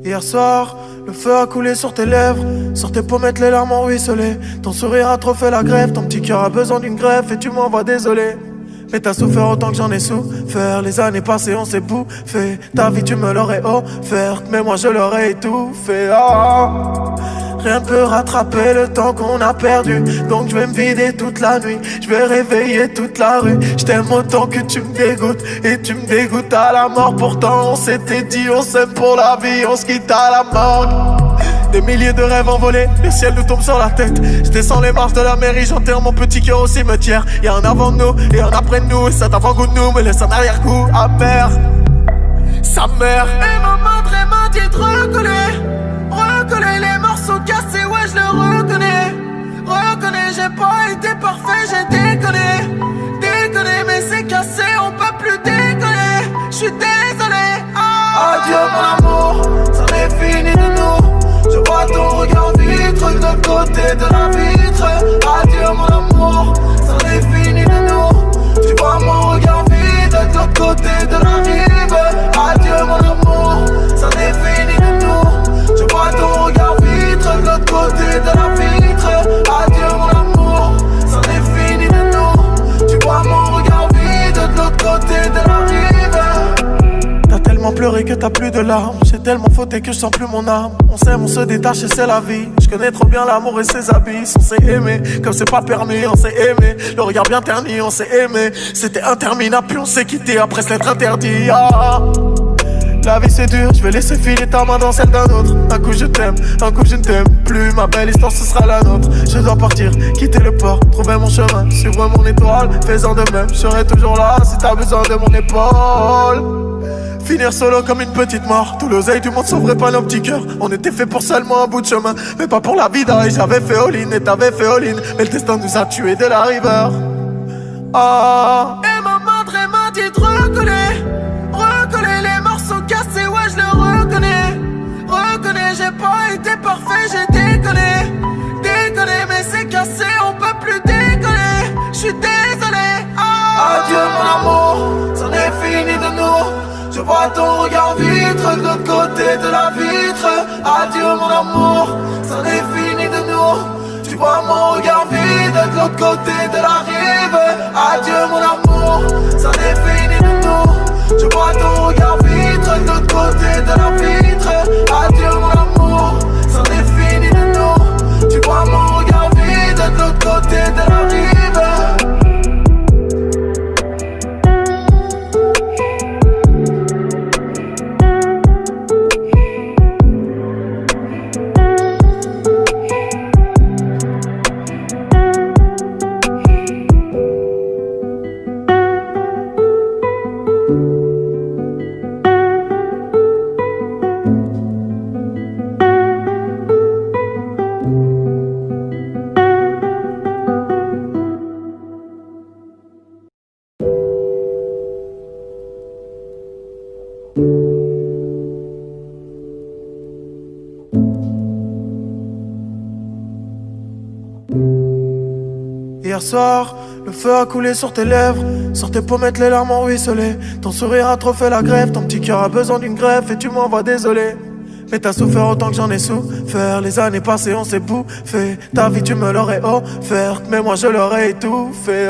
Hier soir, le feu a coulé sur tes lèvres, sur tes pommettes les larmes ont ruisselé. Ton sourire a trop fait la grève, ton petit cœur a besoin d'une greffe et tu m'envoies désolé. Mais t'as souffert autant que j'en ai souffert. Les années passées on s'est bouffé. Ta vie tu me l'aurais offerte, mais moi je l'aurais étouffé. Rien ne peut rattraper le temps qu'on a perdu. Donc je vais me vider toute la nuit, je vais réveiller toute la rue. Je t'aime autant que tu me dégoûtes, et tu me dégoûtes à la mort. Pourtant on s'était dit on s'aime pour la vie, on se quitte à la mort. Des milliers de rêves envolés, le ciel nous tombe sur la tête. Je descends les marches de la mairie, j'enterre mon petit cœur au cimetière. Y'a un avant de nous et un après de nous, et cet avant-goût de nous me laisse un arrière-goût amer. Sa mère et maman m'a dit de recoller les morceaux cassés, ouais je le reconnais, j'ai pas été parfait, j'ai déconné, mais c'est cassé, on peut plus déconner. J'suis désolé. Adieu mon amour, c'en est fini de nous. Je vois ton regard vitre de l'autre côté de la vitre. Adieu mon amour, c'en est fini de nous. Tu vois mon regard vide de l'autre côté de la rive. Adieu mon amour, c'en est fini de nous. Je vois ton regard vitre de l'autre côté de la vitre. Adieu mon amour, c'en est fini de nous. Tu vois mon regard vide t'as plus de larmes. J'ai tellement fauté que je sens plus mon âme. On s'aime, on se détache et c'est la vie. Je connais trop bien l'amour et ses abysses. On s'est aimé, comme c'est pas permis, on s'est aimé. Le regard bien terni, on s'est aimé. C'était interminable, puis on s'est quitté après s'être interdit. La vie c'est dur, je vais laisser filer ta main dans celle d'un autre. Un coup je t'aime, un coup je ne t'aime plus. Ma belle histoire ce sera la nôtre. Je dois partir, quitter le port, trouver mon chemin, suivre mon étoile. Fais-en de même, je serai toujours là si t'as besoin de mon épaule. Finir solo comme une petite mort. Tout l'oseille du monde sauverait pas nos petits cœurs. On était fait pour seulement un bout de chemin, mais pas pour la vida. Et j'avais fait all-in et t'avais fait all-in. Mais le destin nous a tués dès la river. Et maman m'a dit de recoller les morceaux cassés, ouais je le reconnais, j'ai pas été parfait, j'ai déconné, mais c'est cassé, on peut plus décoller, j'suis désolé. Adieu mon amour, c'en est fini de nous. Je vois ton regard vitre de l'autre côté de la vitre. Adieu mon amour, c'en est fini de nous. Tu vois mon regard vide de l'autre côté de la rive. Adieu mon amour, c'en est fini de nous. Je vois ton regard vitre de l'autre côté de la vitre. Adieu mon amour, c'en est fini de nous. Tu vois mon regard vide de l'autre côté de la rive. Hier soir, le feu a coulé sur tes lèvres. Sur tes pommettes, les larmes ont ruisselé. Ton sourire a trop fait la grève. Ton petit cœur a besoin d'une greffe et tu m'envoies désolé. Mais t'as souffert autant que j'en ai souffert. Les années passées, on s'est bouffé. Ta vie, tu me l'aurais offerte, mais moi, je l'aurais étouffé.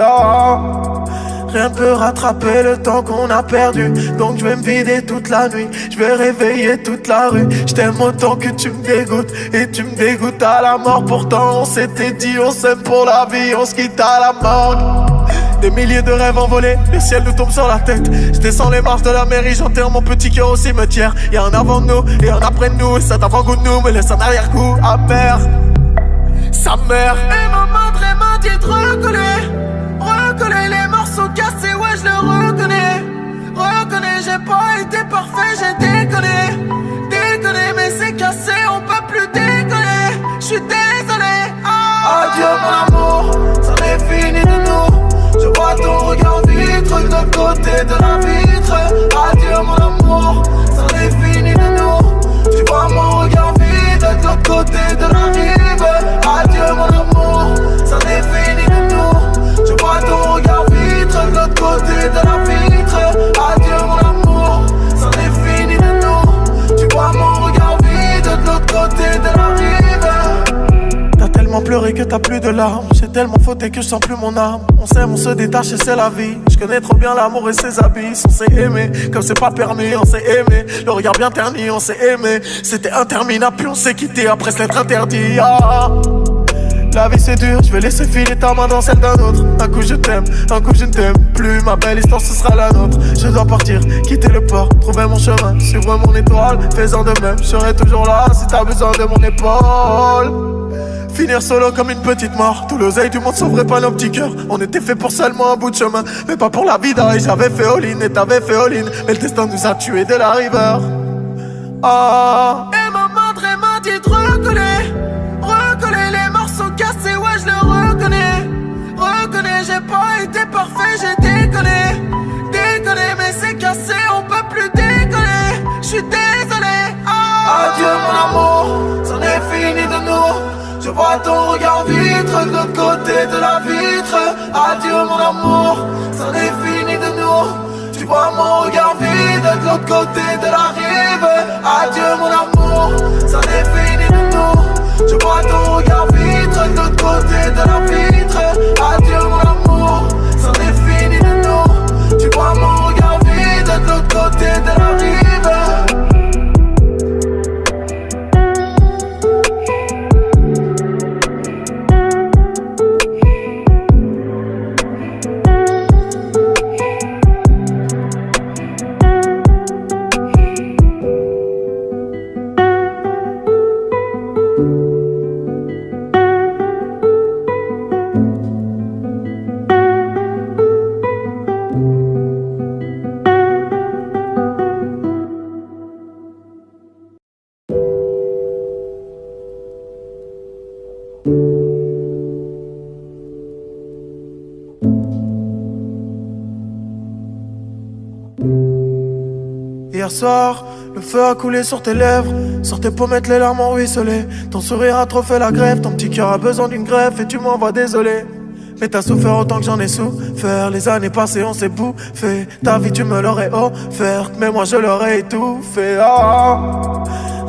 Rien peut rattraper le temps qu'on a perdu. Donc je vais me vider toute la nuit. Je vais réveiller toute la rue. Je t'aime autant que tu me dégoûtes. Et tu me dégoûtes à la mort. Pourtant on s'était dit on s'aime pour la vie. On se quitte à la mort. Des milliers de rêves envolés, le ciel nous tombe sur la tête. Je descends les marches de la mairie, j'enterre mon petit cœur au cimetière. Y'a un avant de nous et un après de nous. Et cet avant-goût de nous me laisse un arrière-goût amer. Sa mère. Et maman m'a dit de recoller les morceaux cassés, ouais je le reconnais, j'ai pas été parfait, j'ai déconné, mais c'est cassé, on peut plus décoller, j'suis désolé. Adieu mon amour, c'en est fini de nous. Je vois ton regard vitre de l'autre côté de la vitre. Adieu mon amour, c'en est fini de nous. Tu vois mon regard vide de l'autre côté de la rive. Adieu mon amour, c'en est fini de nous. Je vois ton regard vitre de l'autre côté de la vitre. Adieu mon amour, c'en est fini de nous. Tu vois mon regard vide de l'autre côté de la rive. T'as tellement pleuré que t'as plus de larmes. J'ai tellement fauté que je sens plus mon âme. On s'aime, on se détache et c'est la vie. Je connais trop bien l'amour et ses abysses. On s'est aimé, comme c'est pas permis, on s'est aimé. Le regard bien terni, on s'est aimé. C'était interminable, puis on s'est quitté après s'être interdit. La vie c'est dur, je vais laisser filer ta main dans celle d'un autre. Un coup je t'aime, un coup je ne t'aime plus. Ma belle histoire ce sera la nôtre. Je dois partir, quitter le port, trouver mon chemin, suivre mon étoile. Fais-en de même, je serai toujours là si t'as besoin de mon épaule. Finir solo comme une petite mort. Tout l'oseille du monde sauverait pas nos petits cœurs. On était fait pour seulement un bout de chemin, mais pas pour la vida. Et j'avais fait all-in et t'avais fait all-in. Mais le destin nous a tués dès la river. Et maman m'a dit de recoller les morceaux cassés, ouais je le reconnais, j'ai pas été parfait, j'ai déconné, mais c'est cassé, on peut plus décoller, j'suis désolé. Adieu mon amour, c'en est fini de nous. Je vois ton regard vitre de l'autre côté de la vitre. Adieu mon amour, c'en est fini de nous. Tu vois mon regard vide de l'autre côté de la rive. Adieu mon amour, c'en est fini de nous. Je vois ton regard vitre de l'autre côté de la vitre. Adieu mon amour, c'en est fini de nous. Tu vois mon regard vide de l'autre côté de la rive. Hier soir, le feu a coulé sur tes lèvres, sur tes pommettes les larmes ont ruisselé. Ton sourire a trop fait la grève, ton petit cœur a besoin d'une greffe et tu m'envoies désolé. Mais t'as souffert autant que j'en ai souffert. Les années passées on s'est bouffé. Ta vie tu me l'aurais offerte, mais moi je l'aurais étouffé.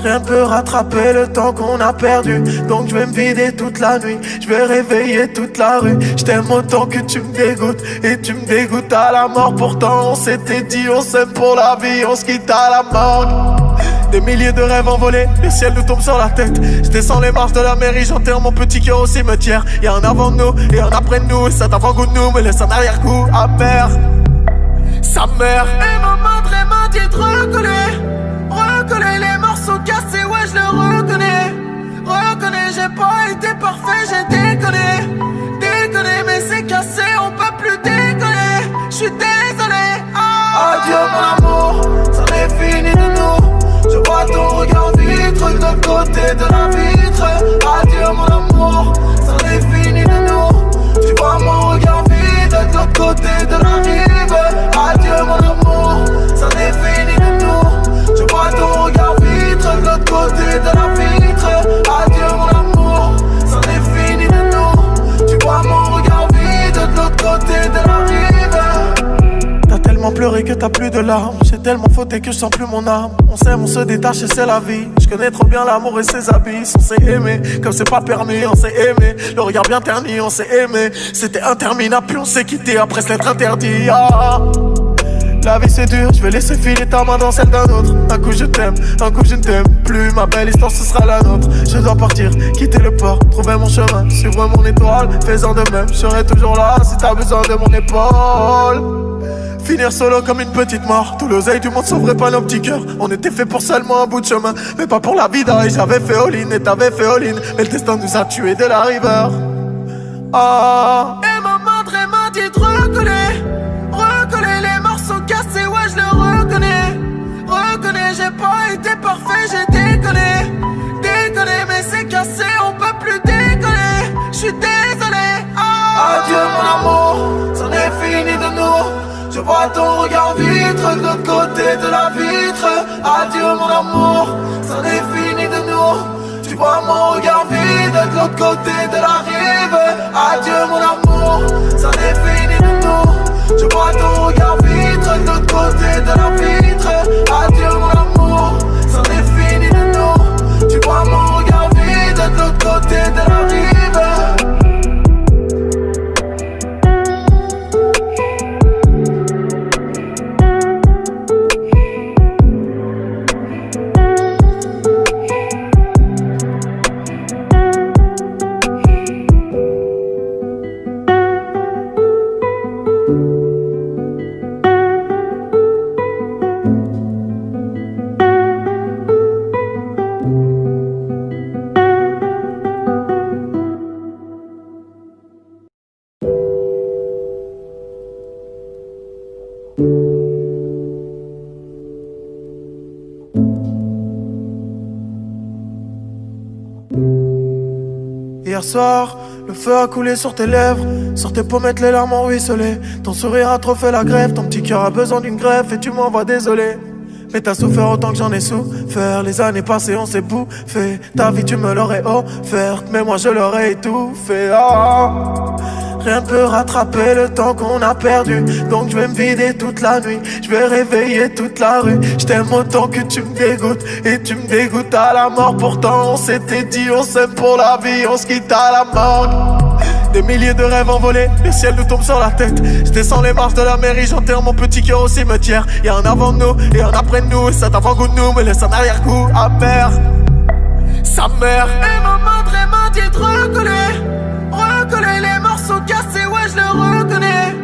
Rien peut rattraper le temps qu'on a perdu. Donc je vais me vider toute la nuit, je vais réveiller toute la rue. Je t'aime autant que tu me dégoûtes, et tu me dégoûtes à la mort. Pourtant on s'était dit on s'aime pour la vie, on se quitte à la mort. Des milliers de rêves envolés, le ciel nous tombe sur la tête. Je descends les marches de la mairie, j'enterre mon petit cœur au cimetière. Y'a un avant de nous et un après de nous, et cet avant-goût de nous me laisse un arrière-goût amer. Sa mère et maman m'a dit de recoller les morceaux cassés, ouais je le reconnais. Reconnais, j'ai pas été parfait, j'ai déconné, mais c'est cassé, on peut plus déconner. J'suis désolé. Adieu mon amour, ça n'est fini de nous. Je vois ton regard vitre de l'autre côté de la vitre. Adieu mon amour, ça n'est fini de nous. Tu vois mon regard vide de l'autre côté de la rive. Adieu mon amour, ça n'est fini de nous. Tu vois ton regard vitre de l'autre côté de la vitre. Adieu mon amour, ça n'est fini de nous. Tu vois mon regard vide de l'autre côté de la rive. T'as tellement pleuré que t'as plus de larmes. J'ai tellement fauté que je sens plus mon âme. On s'aime, on se détache et c'est la vie. Je connais trop bien l'amour et ses abysses. On s'est aimé, comme c'est pas permis, on s'est aimé. Le regard bien terni, on s'est aimé. C'était interminable, puis on s'est quitté après se l'être interdit. La vie c'est dur, je vais laisser filer ta main dans celle d'un autre. Un coup je t'aime, un coup je ne t'aime plus. Ma belle histoire ce sera la nôtre. Je dois partir, quitter le port, trouver mon chemin, suivre mon étoile. Fais-en de même, je serai toujours là si t'as besoin de mon épaule. Finir solo comme une petite mort. Tout l'oseille du monde sauverait pas nos petits cœurs. On était fait pour seulement un bout de chemin, mais pas pour la vida. Et j'avais fait all-in et t'avais fait all-in, mais le destin nous a tués dès la river. Et maman m'a dit de recoller les morceaux cassés, ouais je le reconnais, j'ai pas été parfait, j'ai déconné, mais c'est cassé, on peut plus déconner. J'suis désolé. Adieu mon amour, c'en est fini de nous. Je vois ton regard vitre de l'autre côté de la vitre. Adieu mon amour, c'en est fini de nous. Tu vois mon regard vide de l'autre côté de la rive. Adieu mon amour, c'en est fini de nous. Je vois ton regard vitre de l'autre côté de la vitre. Adieu mon amour, c'en est fini de nous. Tu vois mon regard vide de l'autre côté de la rive. Hier soir, le feu a coulé sur tes lèvres, sur tes pommettes les larmes ont ruisselé. Ton sourire a trop fait la grève, ton petit cœur a besoin d'une greffe et tu m'envoies désolé. Mais t'as souffert autant que j'en ai souffert. Les années passées on s'est bouffé. Ta vie tu me l'aurais offerte, mais moi je l'aurais étouffé. Rien peut rattraper le temps qu'on a perdu. Donc je vais me vider toute la nuit, je vais réveiller toute la rue. Je t'aime autant que tu me dégoûtes, et tu me dégoûtes à la mort. Pourtant on s'était dit on s'aime pour la vie, on se quitte à la mort. Des milliers de rêves envolés, le ciel nous tombe sur la tête. Je descends les marches de la mairie, j'enterre mon petit cœur au cimetière. Y'a un avant de nous et un après de nous, et cet avant-goût de nous me laisse un arrière-goût amer. Sa mère et maman m'a dit de recoller les morceaux cassés, ouais je le reconnais,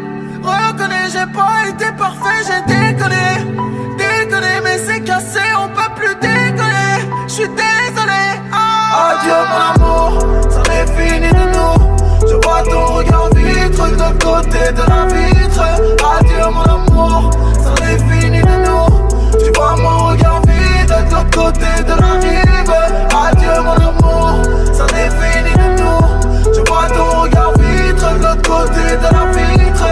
j'ai pas été parfait, j'ai déconné, mais c'est cassé, on peut plus déconner. J'suis désolé. Adieu mon amour, c'en est fini de nous. Je vois ton regard vitre de l'autre côté de la vitre. Adieu mon amour, c'en est fini de nous. Tu vois mon regard vide de l'autre côté de la rive. Adieu mon amour, c'en est fini de nous. Je vois ton regard vitre de l'autre côté de la vitre.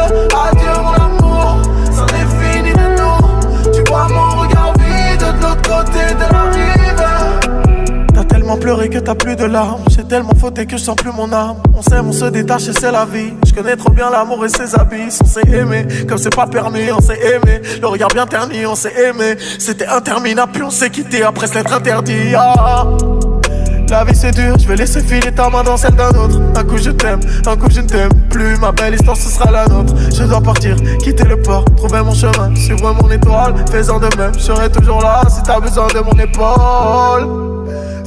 Adieu mon amour, c'en est fini de nous. Tu vois mon regard vide tellement pleuré que t'as plus de larmes. J'ai tellement fauté que je sens plus mon âme. On s'aime, on se détache et c'est la vie. Je connais trop bien l'amour et ses abysses. On s'est aimé, comme c'est pas permis, on s'est aimé. Le regard bien terni, on s'est aimé. C'était interminable, puis on s'est quitté après s'être interdit. La vie c'est dur, je vais laisser filer ta main dans celle d'un autre. Un coup je t'aime, un coup je ne t'aime plus. Ma belle histoire ce sera la nôtre. Je dois partir, quitter le port, trouver mon chemin, suivre mon étoile. Faisant de même, je serai toujours là si t'as besoin de mon épaule.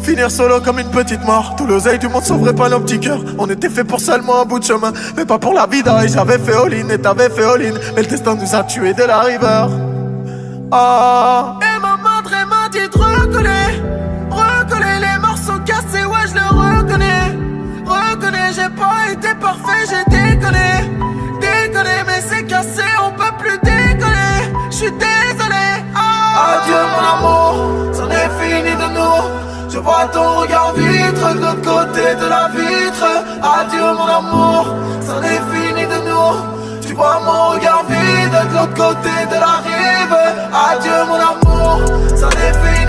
Finir solo comme une petite mort. Tout l'oseille du monde sauverait pas nos petits cœurs. On était fait pour seulement un bout de chemin, mais pas pour la vida. Et j'avais fait all-in et t'avais fait all-in, mais le destin nous a tués dès la river. Et ma madre m'a dit de recoller les morceaux cassés, ouais je le reconnais, j'ai pas été parfait, j'ai déconné, mais c'est cassé, on peut plus décoller, j'suis désolé. Adieu mon amour, c'en est fini de nous. Je vois ton regard vitre de l'autre côté de la vitre. Adieu mon amour, c'en est fini de nous. Tu vois mon regard vide de l'autre côté de la rive. Adieu mon amour, c'en est fini.